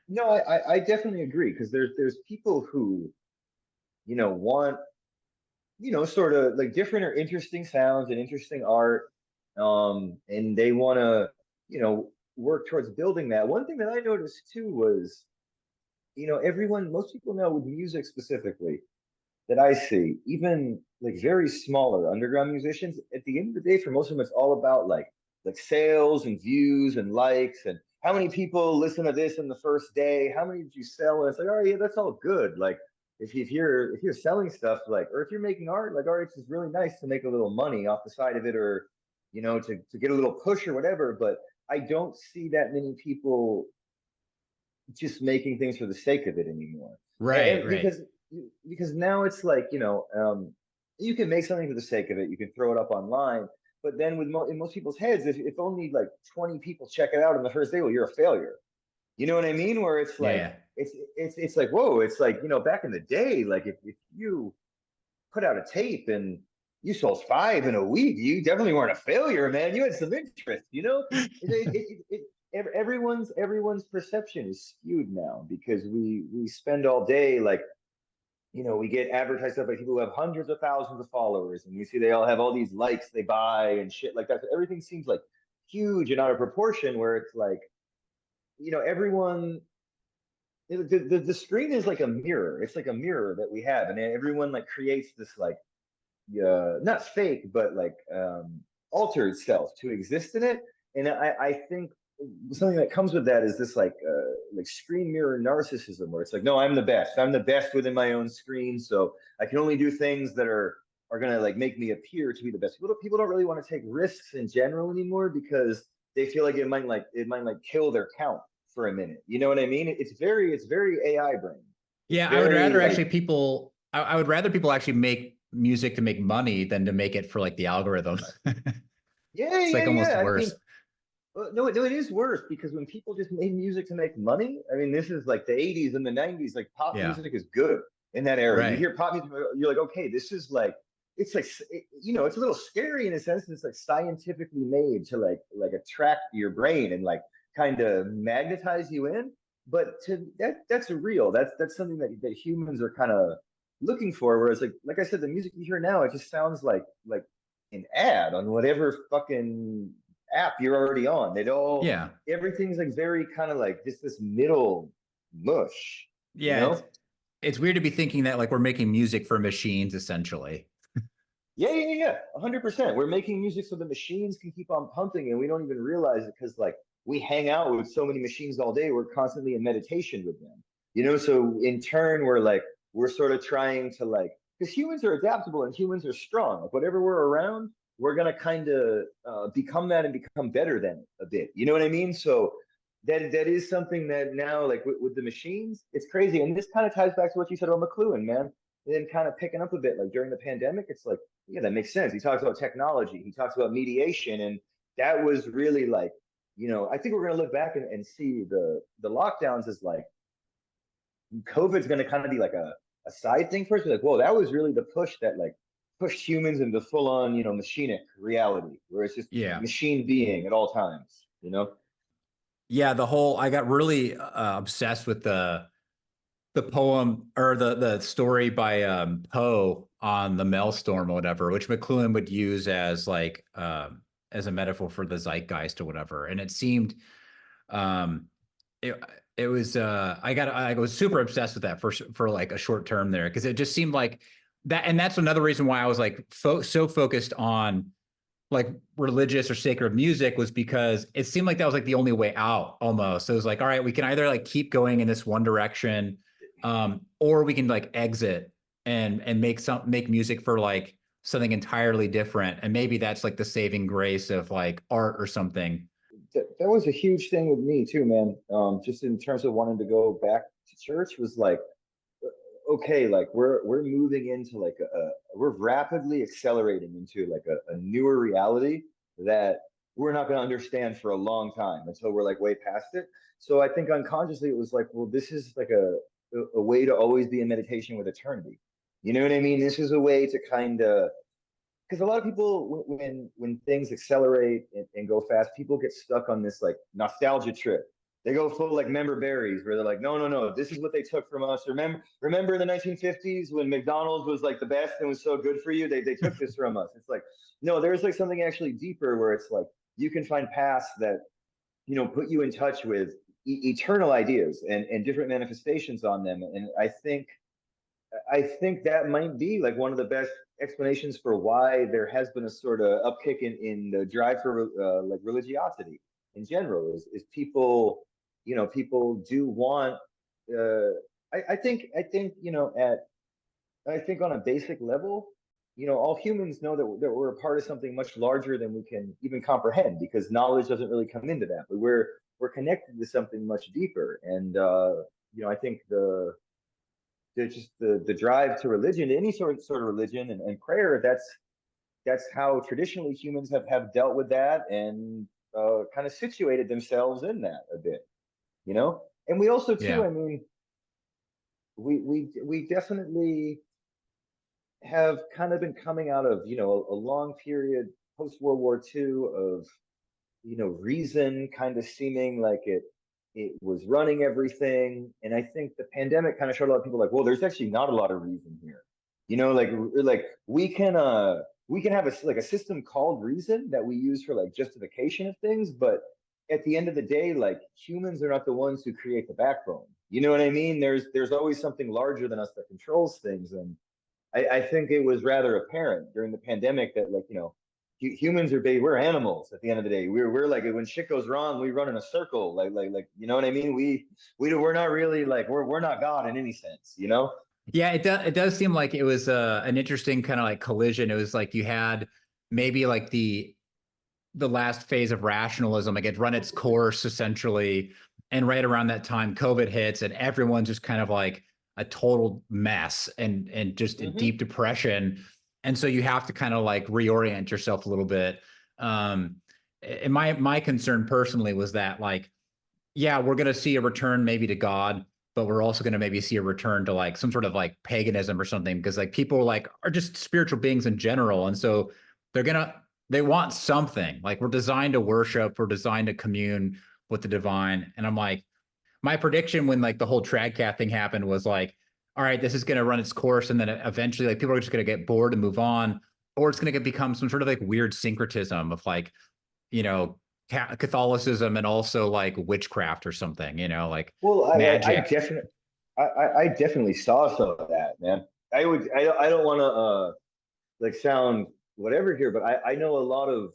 No, I definitely agree because there's people who want sort of like different or interesting sounds and interesting art, and they want to work towards building that. One thing that I noticed too was everyone, most people know with music specifically, that I see, even like very smaller underground musicians, at the end of the day, for most of them, it's all about like sales and views and likes and how many people listen to this in the first day, how many did you sell? And it's like, all right, yeah, that's all good. Like if you're selling stuff, like, or if you're making art, like, all right, it's really nice to make a little money off the side of it, or to get a little push or whatever. But I don't see that many people just making things for the sake of it anymore. Right, And right. because now it's like, you can make something for the sake of it, you can throw it up online, but then in most people's heads, if only like 20 people check it out on the first day, well, you're a failure. You know what I mean? Where it's Yeah, like yeah. it's like, whoa, it's like, back in the day, like if you put out a tape and you sold 5 in a week, you definitely weren't a failure, man. You had some interest, everyone's perception is skewed now because we spend all day like, we get advertised stuff by people who have hundreds of thousands of followers, and we see they all have all these likes they buy and shit like that. So everything seems like huge and out of proportion. Where it's like, everyone, the screen is like a mirror. It's like a mirror that we have, and everyone like creates this like, not fake, but like altered self to exist in it. And I think something that comes with that is this like screen mirror narcissism, where it's like, no, I'm the best. I'm the best within my own screen, so I can only do things that are gonna like make me appear to be the best. People don't really want to take risks in general anymore because they feel like it might kill their count for a minute. You know what I mean? It's very AI brain. It's Yeah, I would very rather like, actually people. I would rather people actually make music to make money than to make it for like the algorithm. yeah, It's yeah, like almost yeah. I worse. mean, no, no, it is worse because when people just made music to make money, I mean, this is like the 80s and the 90s, like pop Yeah, music is good in that era. You right. hear pop music, you're like, okay, this is like, it's like, it's a little scary in a sense. It's like scientifically made to like attract your brain and like kind of magnetize you in. But that's real. That's something that humans are kind of looking for. Whereas like I said, the music you hear now, it just sounds like an ad on whatever fucking app you're already on. Yeah, Everything's like very kind of like this middle mush, you yeah. It's know? it's weird to be thinking that like we're making music for machines essentially. Yeah, yeah, yeah, 100%. We're making music so the machines can keep on pumping, and we don't even realize it because like we hang out with so many machines all day. We're constantly in meditation with them, So in turn, we're sort of trying to like, because humans are adaptable and humans are strong. Like whatever we're around, we're gonna kind of become that and become better than a bit. You know what I mean? So that is something that now, like with the machines, it's crazy. And this kind of ties back to what you said about McLuhan, man. And then kind of picking up a bit, like during the pandemic, it's like, yeah, that makes sense. He talks about technology, he talks about mediation, and that was really like, I think we're gonna look back and see the lockdowns as like COVID's gonna kind of be like a side thing for us. Like, whoa, that was really the push that like pushed humans into full on, machinic reality, where it's just Yeah. machine being at all times. Yeah, the whole I got really obsessed with the poem or the story by Poe on the Maelstrom or whatever, which McLuhan would use as a metaphor for the zeitgeist or whatever. And it seemed um it it was I was super obsessed with that for like a short term there because it just seemed like that. And that's another reason why I was like so focused on like religious or sacred music was because it seemed like that was like the only way out almost. So it was like, all right, we can either like keep going in this one direction, or we can like exit and make music for like something entirely different. And maybe that's like the saving grace of like art or something. That was a huge thing with me too, man. Just in terms of wanting to go back to church, was like, okay, like we're moving into like we're rapidly accelerating into like a newer reality that we're not going to understand for a long time until we're like way past it. So I think unconsciously it was like, well, this is like a way to always be in meditation with eternity. You know what I mean? This is a way to kind of, because a lot of people, when things accelerate and go fast, people get stuck on this like nostalgia trip. They go full like member berries, where they're like, no, no, no, this is what they took from us. Remember in the 1950s when McDonald's was like the best and was so good for you, they took this from us. It's like, no, there's like something actually deeper, where it's like you can find paths that put you in touch with eternal ideas and different manifestations on them. And I think I think that might be like one of the best explanations for why there has been a sort of upkick in the drive for like religiosity in general. Is people, people do want. Uh, I think I think on a basic level, all humans know that we're a part of something much larger than we can even comprehend, because knowledge doesn't really come into that. But we're connected to something much deeper, and I think the drive to religion, any sort of religion and prayer, that's how traditionally humans have dealt with that, and kind of situated themselves in that a bit, and we also too, Yeah. I mean, we definitely have kind of been coming out of a long period post World War II of reason kind of seeming like it was running everything. And I think the pandemic kind of showed a lot of people like, well, there's actually not a lot of reason here. Like we can have a system called reason that we use for like justification of things, but at the end of the day, like humans are not the ones who create the backbone. You know what I mean? There's always something larger than us that controls things. And I think it was rather apparent during the pandemic that, like, humans are we're animals at the end of the day. We're like, when shit goes wrong, we run in a circle. Like, you know what I mean? We're not really like, we're not God in any sense, Yeah, it does seem like it was an interesting kind of like collision. It was like you had maybe like the last phase of rationalism, like it run its course essentially, and right around that time, COVID hits, and everyone's just kind of like a total mess and just in Hmm. deep depression, and so you have to kind of like reorient yourself a little bit. And my concern personally was that like, yeah, we're going to see a return maybe to God, but we're also going to maybe see a return to like some sort of like paganism or something, because like people like are just spiritual beings in general. And so they want something. Like we're designed to worship, we're designed to commune with the divine. And I'm like, my prediction when like the whole tradcath thing happened was like, all right, this is going to run its course. And then eventually like people are just going to get bored and move on, or it's going to become some sort of like weird syncretism of like, you know, Catholicism and also like witchcraft or something, like Well, magic. I definitely saw some of that, man. I don't want to like sound whatever here, but I know a lot of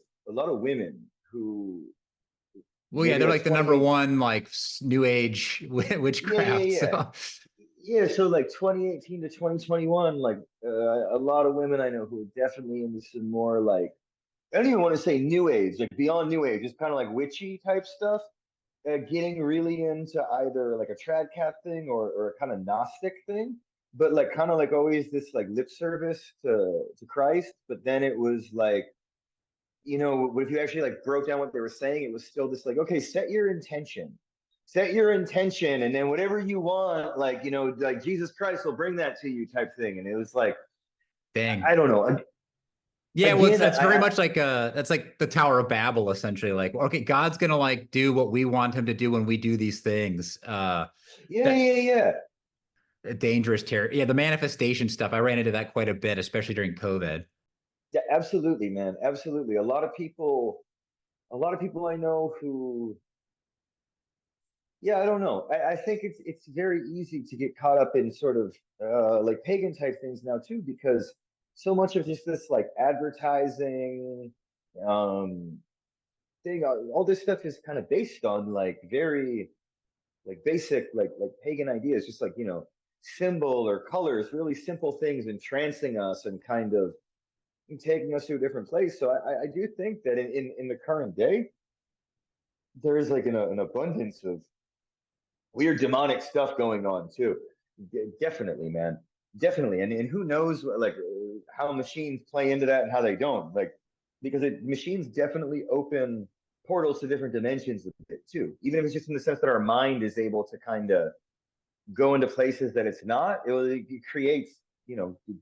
women who Well, yeah, maybe they're like like the number 28. one like new age Yeah, yeah, witchcraft. yeah. So Yeah, so like 2018 to 2021, like a lot of women I know who are definitely into some more like, I don't even want to say new age, like beyond new age, it's kind of like witchy type stuff. Getting really into either like a tradcath thing or a kind of Gnostic thing, but like kind of like always this like lip service to Christ. But then it was like, if you actually like broke down what they were saying, it was still this like, okay, set your intention, and then whatever you want, like, like Jesus Christ will bring that to you type thing. And it was like, dang. I don't know. Yeah, well, Again, that's very much like that's like the Tower of Babel, essentially. Like, okay, God's gonna like do what we want him to do when we do these things. yeah, That yeah, yeah. dangerous terror. Yeah, the manifestation stuff. I ran into that quite a bit, especially during COVID. Yeah, absolutely, man. Absolutely. A lot of people I know who, yeah, I don't know. I think it's very easy to get caught up in sort of like pagan type things now too, because so much of just this like advertising um thing, all this stuff is kind of based on like very like basic like pagan ideas, just like symbol or colors, really simple things entrancing us and kind of taking us to a different place. So I do think that in the current day there is like an abundance of weird demonic stuff going on too. Definitely, man. Definitely. And who knows like how machines play into that and how they don't. Like, because machines definitely open portals to different dimensions a bit too. Even if it's just in the sense that our mind is able to kind of go into places that it's not, it creates,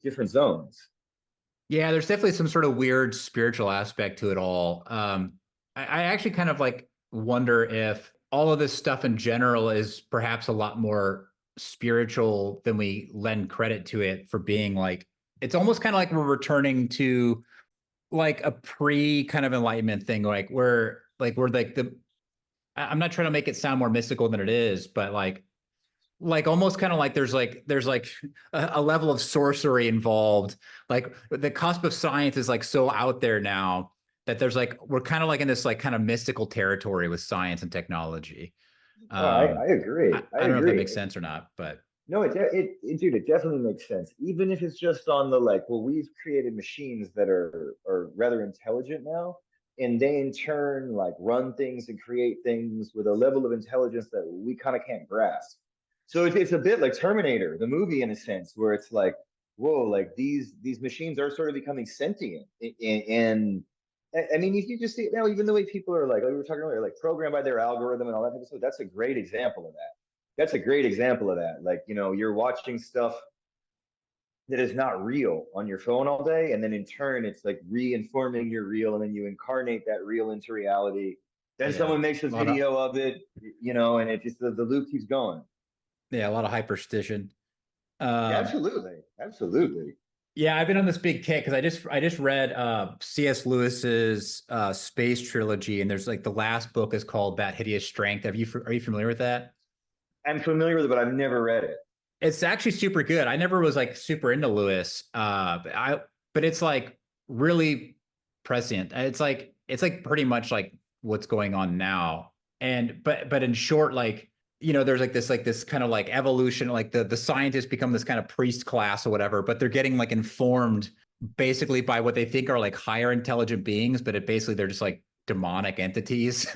different zones. Yeah, there's definitely some sort of weird spiritual aspect to it all. I actually kind of like wonder if all of this stuff in general is perhaps a lot more spiritual than we lend credit to it for being. Like, it's almost kind of like we're returning to like a pre kind of enlightenment thing, like we're like I'm not trying to make it sound more mystical than it is, but like like almost kind of like there's like a level of sorcery involved. Like the cusp of science is like so out there now that there's like we're kind of like in this like kind of mystical territory with science and technology. Oh, I agree. I I don't know if that agree. makes sense or not, but No, dude, it definitely makes sense. Even if it's just on the like, well, we've created machines that are rather intelligent now, and they in turn like run things and create things with a level of intelligence that we kind of can't grasp. So it's a bit like Terminator, the movie, in a sense, where it's like, whoa, like these machines are sort of becoming sentient, and I mean, if you just see it now, even the way people are like we were talking earlier, like programmed by their algorithm and all that type of stuff, that's a great example of that. That's a great example of that. Like, you're watching stuff that is not real on your phone all day. And then in turn, it's like reinforming your real. And then you incarnate that real into reality. Then yeah, someone makes a a lot of video of it, and it just, the loop keeps going. yeah, a lot of hyperstition. Yeah, Um, absolutely. Absolutely. yeah, I've been on this big kick because I just read C.S. Lewis's space trilogy, and there's like the last book is called That Hideous Strength. Are you familiar with that? I'm familiar with it, but I've never read it. It's actually super good. I never was like super into Lewis, but it's like really prescient. It's like pretty much like what's going on now. And but in short, like there's like this kind of like evolution, like the scientists become this kind of priest class or whatever, but they're getting like informed basically by what they think are like higher intelligent beings, but basically they're just like demonic entities,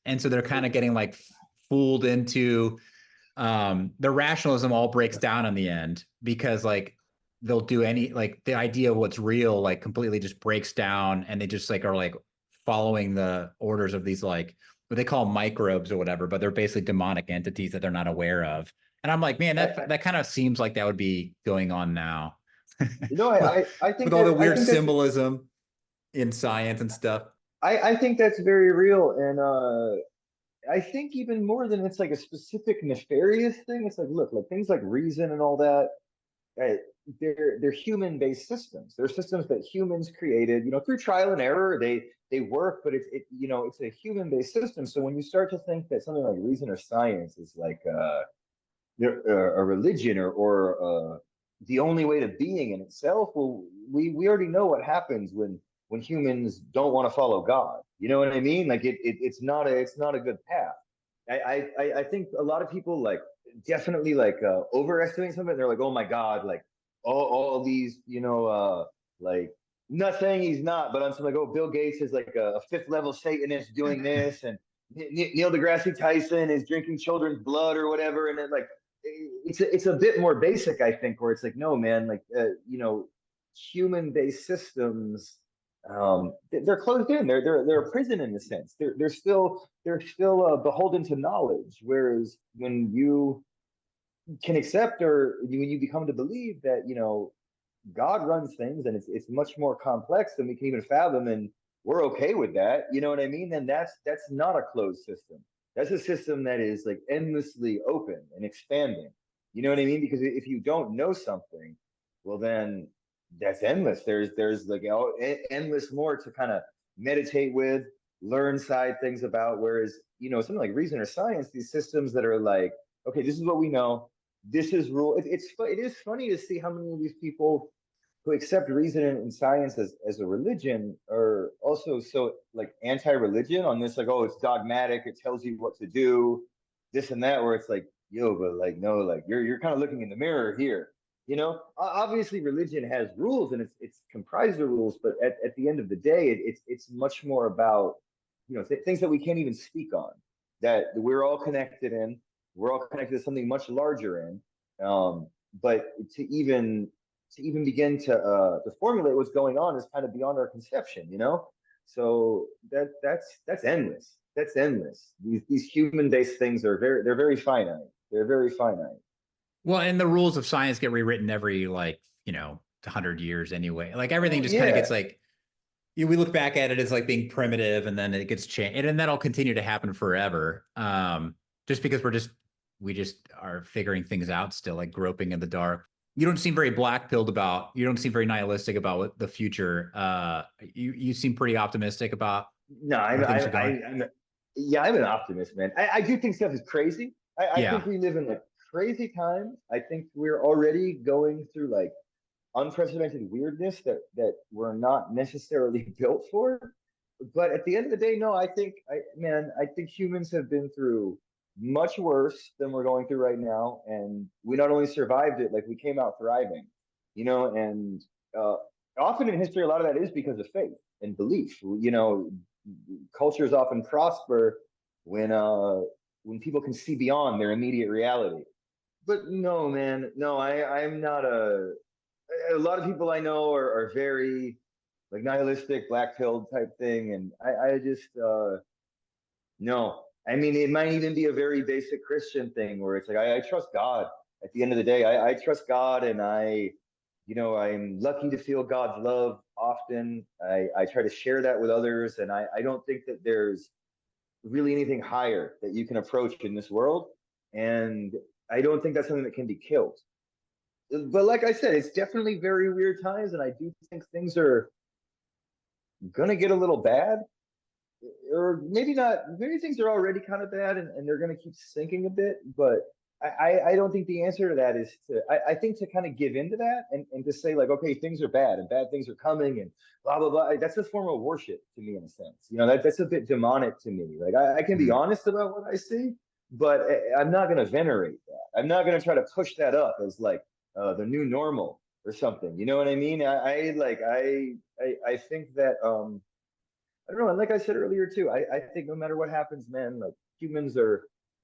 and so they're kind of getting like fooled into the rationalism all breaks down in the end because like they'll do any like the idea of what's real like completely just breaks down and they just like are like following the orders of these like what they call microbes or whatever, but they're basically demonic entities that they're not aware of. And I'm like, man, I, that kind of seems like that would be going on now. you know, with, I with think all the that I weird think that's symbolism in science and stuff. I think that's very real. And I think even more than it's like a specific nefarious thing, it's like, look, like things like reason and all that, uh, they're human-based systems. They're systems that humans created, through trial and error. They work, but it's a human-based system. So when you start to think that something like reason or science is like a religion or the only way to being in itself, well, we already know what happens when humans don't want to follow God. You know what I mean? Like it's not a good path. I think a lot of people like definitely like overestimate something. They're like, oh my God, like all these, like not saying he's not, but I'm saying like, oh, Bill Gates is like a fifth level Satanist doing this, and Neil deGrasse Tyson is drinking children's blood or whatever, and then like it's a bit more basic, I think, where it's like, no, man, like human based systems, they're closed in. They're a prison in a sense. They're still beholden to knowledge. Whereas when you can accept or when you become to believe that God runs things and it's much more complex than we can even fathom, and we're okay with that. You know what I mean? Then that's not a closed system. That's a system that is like endlessly open and expanding. You know what I mean? Because if you don't know something, well then that's endless. There's like endless more to kind of meditate with, learn side things about. Whereas something like reason or science, these systems that are like, okay, this is what we know. This is rule. It is funny to see how many of these people who accept reason and science as a religion are also so like anti-religion on this, like, oh, it's dogmatic, it tells you what to do, this and that, where it's like, yo, but like, no, like you're kind of looking in the mirror here. Obviously religion has rules and it's comprised of rules, but at the end of the day, it's much more about things that we can't even speak on, that we're all connected to something much larger but to even begin to formulate what's going on is kind of beyond our conception. So that's endless. That's endless. These human based things they're very finite. They're very finite. Well, and the rules of science get rewritten every like 100 years anyway. Like everything Well, just kind of yeah, gets like we look back at it as like being primitive, and then it gets changed, and that'll continue to happen forever. Just because we just are figuring things out still, like groping in the dark. You don't seem very black pilled about. You don't seem very nihilistic about what the future. You seem pretty optimistic about no, where things are going. I'm yeah, I'm an optimist, man. I do think stuff is crazy. I think Yeah, we live in like crazy times. I think we're already going through like unprecedented weirdness that we're not necessarily built for. But at the end of the day, no, I think humans have been through much worse than we're going through right now, and we not only survived it, like we came out thriving, and uh, often in history, a lot of that is because of faith and belief. Cultures often prosper when uh when people can see beyond their immediate reality. But no, man, no, I'm not a lot of people I know are very like nihilistic, black pilled type thing, and I just no. I mean, it might even be a very basic Christian thing where it's like I trust God. At the end of the day, I trust God, and I'm lucky to feel God's love often. I try to share that with others, and I don't think that there's really anything higher that you can approach in this world, and I don't think that's something that can be killed. But like I said, it's definitely very weird times, and I do think things are gonna get a little bad, or maybe not. Maybe things are already kind of bad, and they're gonna keep sinking a bit. But I don't think the answer to that is I think to kind of give into that and to say like, okay, things are bad and bad things are coming and blah blah blah. That's a form of worship to me in a sense. That's a bit demonic to me. Like I can be Mm. honest about what I see, but I'm not gonna venerate that. I'm not gonna try to push that up as like the new normal or something. You know what I mean? I think that I don't know. And like I said earlier too, I think no matter what happens, man, like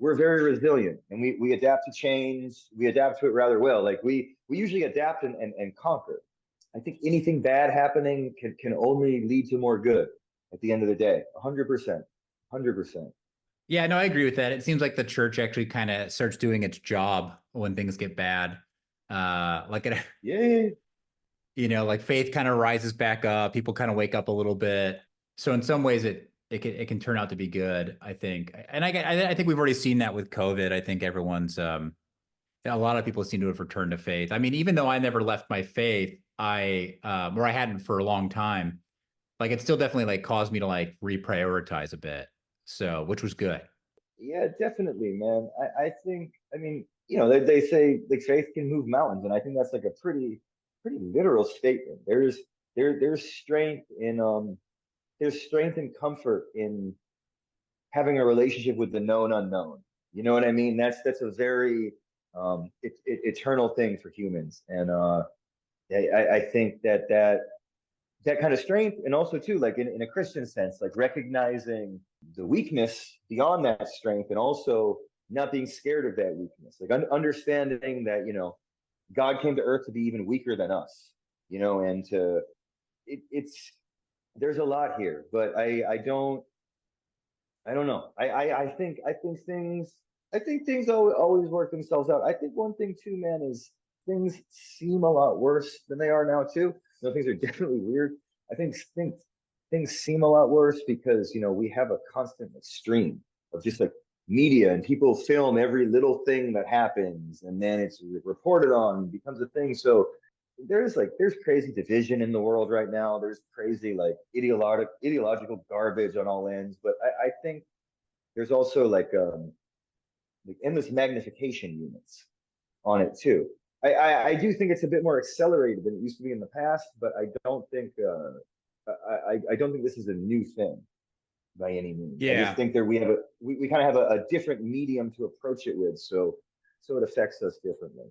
we're very resilient, and we adapt to change. We adapt to it rather well. Like we usually adapt and conquer. I think anything bad happening can only lead to more good at the end of the day. 100%, 100%. Yeah, no, I agree with that. It seems like the church actually kind of starts doing its job when things get bad. Like it, Yeah, like faith kind of rises back up. People kind of wake up a little bit. So in some ways, it can turn out to be good, I think. And I think we've already seen that with COVID. I think everyone's a lot of people seem to have returned to faith. I mean, even though I never left my faith, or I hadn't for a long time, like it still definitely like caused me to like reprioritize a bit. So, which was good. yeah, definitely, man. I think, I mean, they say like faith can move mountains, and I think that's like a pretty literal statement. There's strength in there's strength and comfort in having a relationship with the known unknown. You know what I mean? That's a very eternal thing for humans, and I think that kind of strength, and also too, like in a Christian sense, like recognizing the weakness beyond that strength, and also not being scared of that weakness, like understanding that God came to earth to be even weaker than us, and it's there's a lot here, but I don't know. I think things always work themselves out. I think one thing too, man, is things seem a lot worse than they are now too. Things are definitely weird. I think things seem a lot worse because we have a constant stream of just like media, and people film every little thing that happens, and then it's reported on and becomes a thing. So there's crazy division in the world right now. There's crazy like ideological garbage on all ends. But I think there's also like endless magnification units on it too. I do think it's a bit more accelerated than it used to be in the past, but I don't think this is a new thing by any means. I just Yeah. think that we kind of have a different medium to approach it with, so it affects us differently.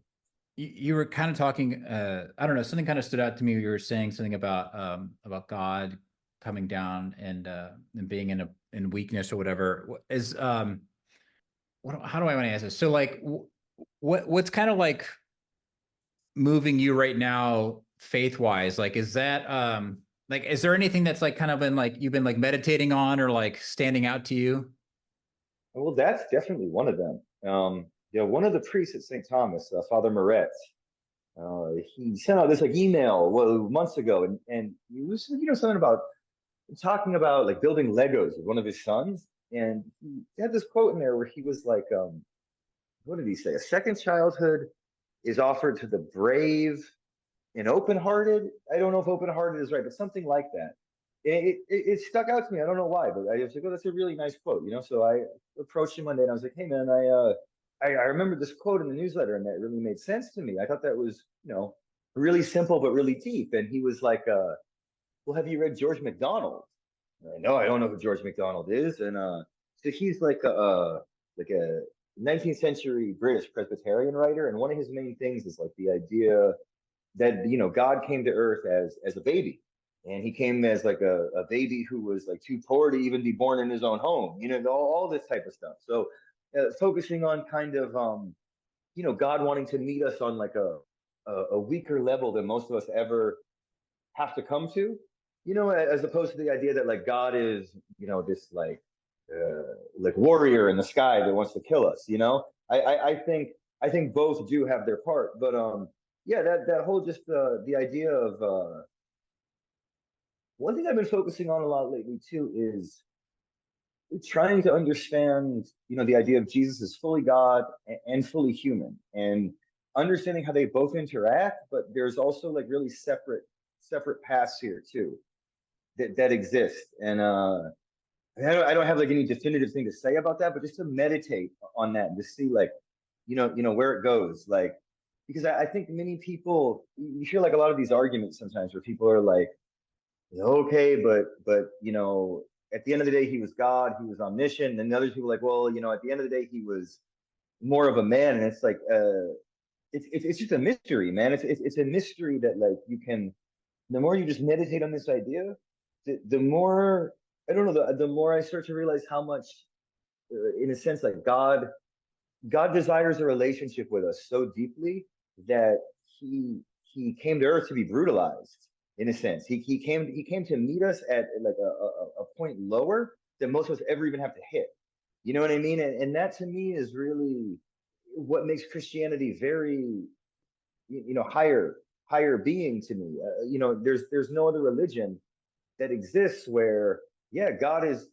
You were kind of talking, I don't know, something kind of stood out to me. You were saying something about God coming down and being in weakness or whatever. How do I want to ask this? So like, what's kind of like moving you right now, faith wise? Like, is that like, is there anything that's like kind of been like you've been like meditating on or like standing out to you? Well, that's definitely one of them. One of the priests at St. Thomas, Father Moretz, he sent out this like email months ago, and he was something about talking about like building Legos with one of his sons, and he had this quote in there where he was like, what did he say? A second childhood is offered to the brave and open-hearted. I don't know if open-hearted is right, but something like that. It stuck out to me. I don't know why, but I was like, oh, that's a really nice quote. So I approached him one day and I was like, hey man, I remember this quote in the newsletter, and that really made sense to me. I thought that was, really simple but really deep. And he was like, "Well, have you read George MacDonald?" No, I don't know who George MacDonald is. And so he's like a 19th century British Presbyterian writer, and one of his main things is like the idea that God came to earth as a baby, and he came as like a baby who was like too poor to even be born in his own home, all this type of stuff. So focusing on kind of God wanting to meet us on like a weaker level than most of us ever have to come to, as opposed to the idea that like God is, this like warrior in the sky that wants to kill us. I think both do have their part, but yeah, that whole just the idea of one thing I've been focusing on a lot lately too is trying to understand, the idea of Jesus as fully God and fully human, and understanding how they both interact, but there's also like really separate paths here too that exist. And I don't have like any definitive thing to say about that, but just to meditate on that and to see like, where it goes. Like, because I think many people, you hear like a lot of these arguments sometimes where people are like, okay, but at the end of the day, he was God, he was omniscient, and the other people are like, well, at the end of the day, he was more of a man, and it's like, it's just a mystery, man. It's a mystery that like you can, the more you just meditate on this idea, the more, I don't know, the more I start to realize how much, in a sense, like God desires a relationship with us so deeply that he came to earth to be brutalized, in a sense. He came to meet us at like a point lower than most of us ever even have to hit. You know what I mean? And that to me is really what makes Christianity very, higher being to me. There's no other religion that exists where, yeah, God is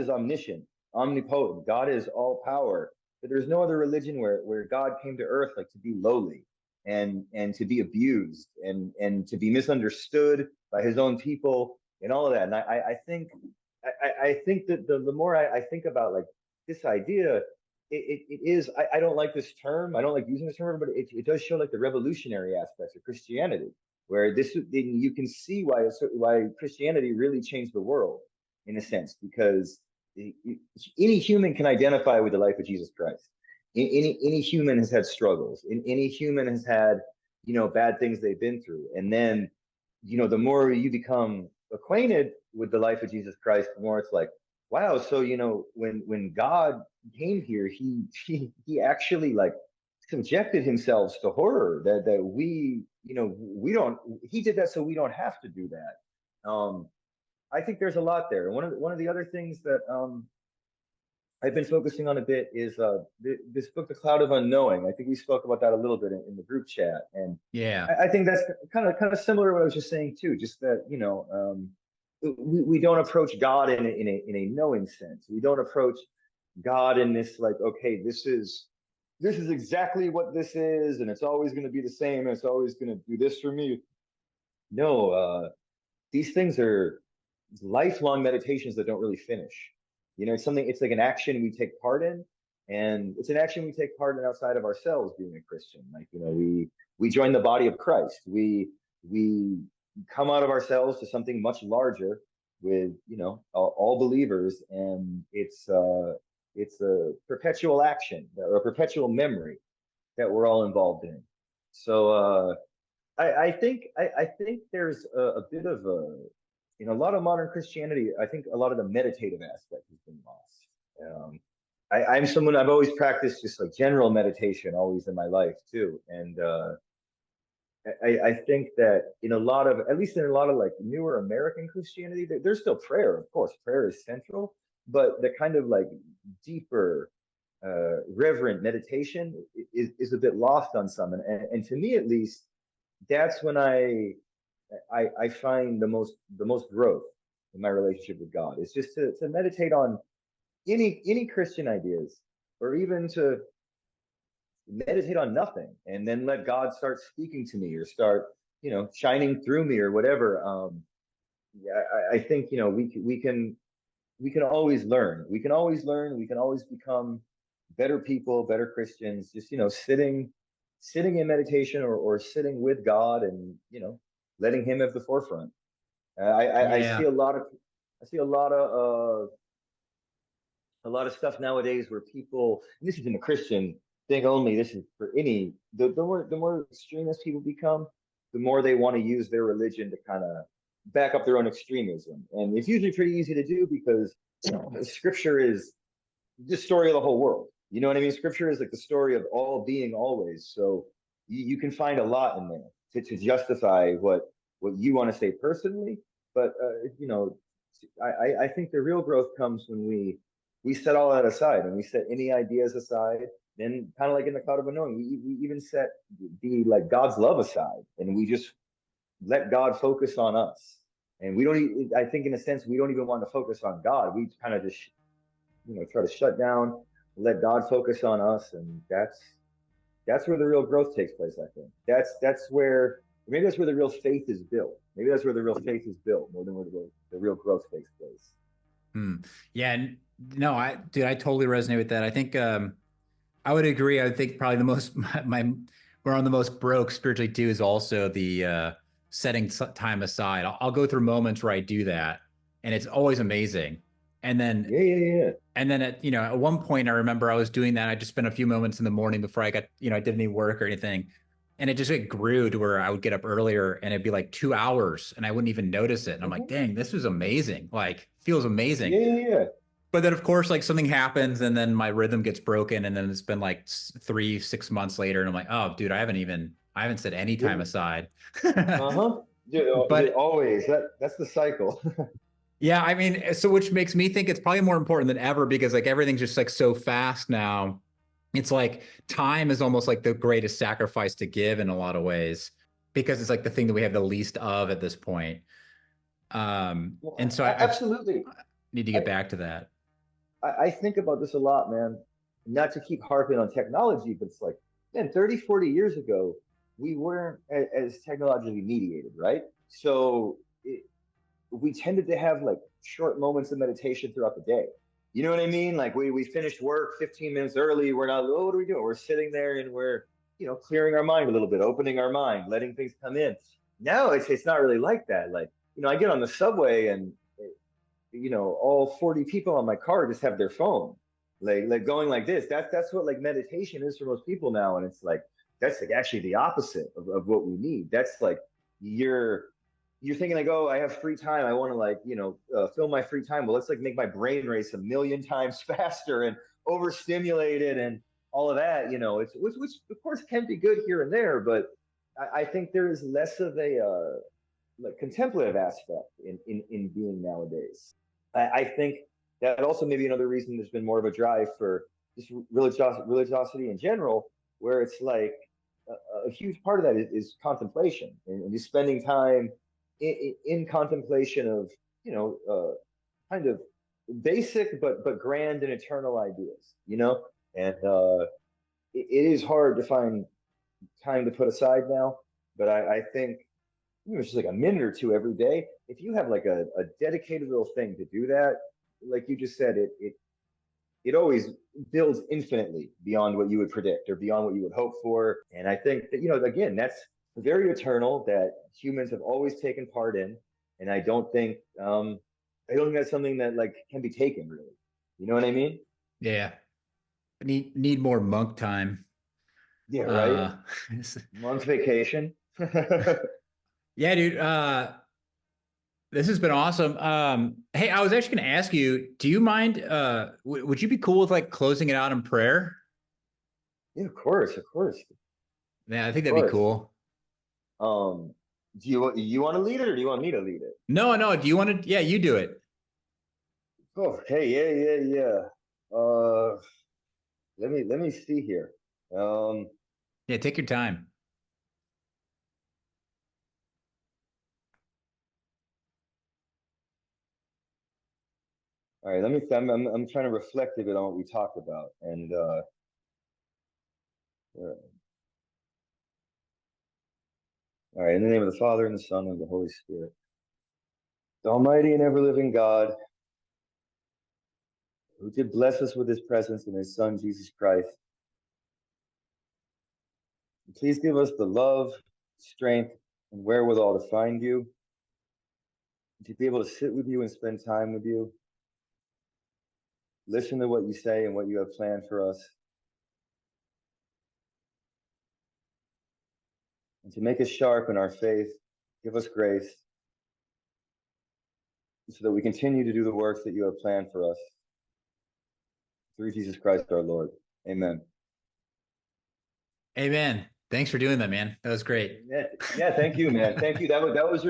omniscient, omnipotent, God is all power, but there's no other religion where God came to earth like to be lowly and to be abused and to be misunderstood by his own people and all of that. And I think that the more I think about like this idea, it is, I don't like this term, I don't like using this term, but it does show like the revolutionary aspects of Christianity, where this, you can see why Christianity really changed the world, in a sense, because any human can identify with the life of Jesus Christ. Any human has had struggles. Any human has had, bad things they've been through. And then, the more you become acquainted with the life of Jesus Christ, the more it's like, wow. So, when God came here, he actually like subjected himself to horror that we don't. He did that so we don't have to do that. I think there's a lot there. One of the other things that I've been focusing on a bit is this book, The Cloud of Unknowing. I think we spoke about that a little bit in the group chat, and Yeah. I think that's kind of similar to what I was just saying too. Just that we don't approach God in a knowing sense. We don't approach God in this like, okay, this is exactly what this is, and it's always going to be the same, and it's always going to do this for me. No, these things are lifelong meditations that don't really finish. It's like an action we take part in, and it's an action we take part in outside of ourselves being a Christian. Like, we join the body of Christ. We come out of ourselves to something much larger with, all believers, and it's a perpetual action or a perpetual memory that we're all involved in. So I think there's a bit of a lot of modern Christianity. I think a lot of the meditative aspect has been lost. I'm someone, I've always practiced just like general meditation always in my life too, and I think that in a lot of, at least in a lot of like newer American Christianity, there's still prayer. Of course, prayer is central, but the kind of like deeper, reverent meditation is a bit lost on some, and to me at least, that's when I find the most growth in my relationship with God. It's just to meditate on any Christian ideas, or even to meditate on nothing and then let God start speaking to me, or start, shining through me, or whatever. Yeah, I think, we can always learn. We can always learn. We can always become better people, better Christians, just, sitting in meditation, or sitting with God, and, letting him have the forefront. I see Yeah. a lot of, I see a lot of stuff nowadays where people, and this isn't a Christian thing only, this is for any, the more extremist people become, the more they want to use their religion to kind of back up their own extremism. And it's usually pretty easy to do because, scripture is the story of the whole world. You know what I mean? Scripture is like the story of all being always. So you can find a lot in there to justify what you want to say personally. But I think the real growth comes when we set all that aside, and we set any ideas aside. Then, kind of like in the cloud of unknowing, we even set the like God's love aside, and we just let God focus on us. And we don't. I think, in a sense, we don't even want to focus on God. We kind of just try to shut down, let God focus on us, and that's where the real growth takes place. I think that's where, maybe that's where the real faith is built. Maybe that's where the real faith is built more than where the real growth takes place. Yeah. No, I totally resonate with that. I think I would agree. I would think probably the most where I'm the most broke spiritually too is also the setting time aside. I'll go through moments where I do that, and it's always amazing. And then Yeah. at one point I remember I was doing that. I just spent a few moments in the morning before I got, I did any work or anything. And it just grew to where I would get up earlier and it'd be like 2 hours and I wouldn't even notice it. And I'm like, Mhm. dang, this was amazing. Like feels amazing. Yeah. But then of course, like something happens and then my rhythm gets broken. And then it's been like 3, 6 months later. And I'm like, oh dude, I haven't set any time Yeah. aside. Uh-huh. Dude, But always. That's the cycle. yeah, I mean, so which makes me think it's probably more important than ever because like everything's just like so fast now. It's like time is almost like the greatest sacrifice to give in a lot of ways because it's like the thing that we have the least of at this point. And so I Absolutely. need to get I, back to that. I think about this a lot, man. Not to keep harping on technology, but it's like, man, 30, 40 years ago, we weren't as technologically mediated, right? So we tended to have like short moments of meditation throughout the day. You know what I mean? Like we finished work 15 minutes early. We're not, oh, what are we doing? We're sitting there and we're, clearing our mind a little bit, opening our mind, letting things come in. Now it's not really like that. Like, I get on the subway and all 40 people on my car just have their phone, like going like this. That's what like meditation is for most people now, and it's like that's like actually the opposite of what we need. That's like you're you're thinking like, oh, I have free time. I want to like fill my free time. Well, let's like make my brain race a million times faster and overstimulated and all of that. It's which of course can be good here and there, but I think there is less of a like contemplative aspect in being nowadays. I think that also maybe another reason there's been more of a drive for just religiosity in general, where it's like a huge part of that is contemplation and just spending time in contemplation of kind of basic but grand and eternal ideas, and it is hard to find time to put aside now. But I think it's just like a minute or two every day. If you have like a dedicated little thing to do that, like you just said, it always builds infinitely beyond what you would predict or beyond what you would hope for. And I think that, again, that's very eternal that humans have always taken part in. And I don't think that's something that like can be taken really. You know what I mean? Yeah. Need more monk time. Yeah, right. Uh Month vacation. yeah, dude. This has been awesome. Hey, I was actually going to ask you, do you mind, would you be cool with like closing it out in prayer? Yeah, of course, of course, Yeah, I of think that'd be course. cool. Um, do you want to lead it or do you want me to lead it? No. Do you want to? Yeah, you do it. Oh, hey, yeah. Let me see here. Um, Yeah, take your time. all right. I'm trying to reflect a bit on what we talked about, and all right. In the name of the Father and the Son and the Holy Spirit, the Almighty and ever living God, who did bless us with his presence in his Son, Jesus Christ. And please give us the love, strength, and wherewithal to find you, to be able to sit with you and spend time with you, listen to what you say and what you have planned for us, and to make us sharp in our faith. Give us grace so that we continue to do the works that you have planned for us. Through Jesus Christ our Lord. Amen. Amen. Thanks for doing that, man. That was great. Yeah, thank you, man. Thank you. That was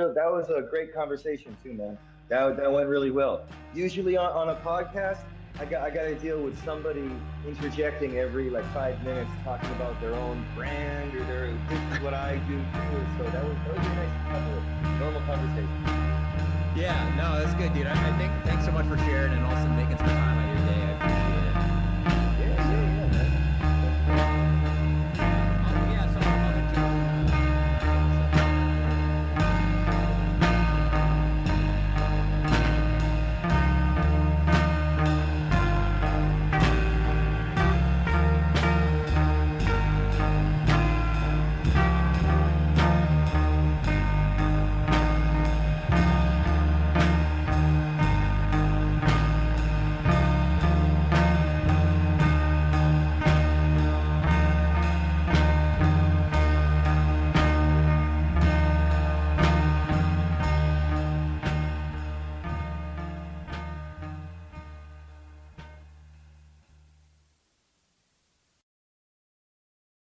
a great conversation too, man. That went really well. Usually on a podcast, I got to deal with somebody interjecting every like 5 minutes, talking about their own brand or this is what I do too. So that was really nice to have a normal conversation. Yeah, no, that's good, dude. I think thanks so much for sharing and also making some time out of your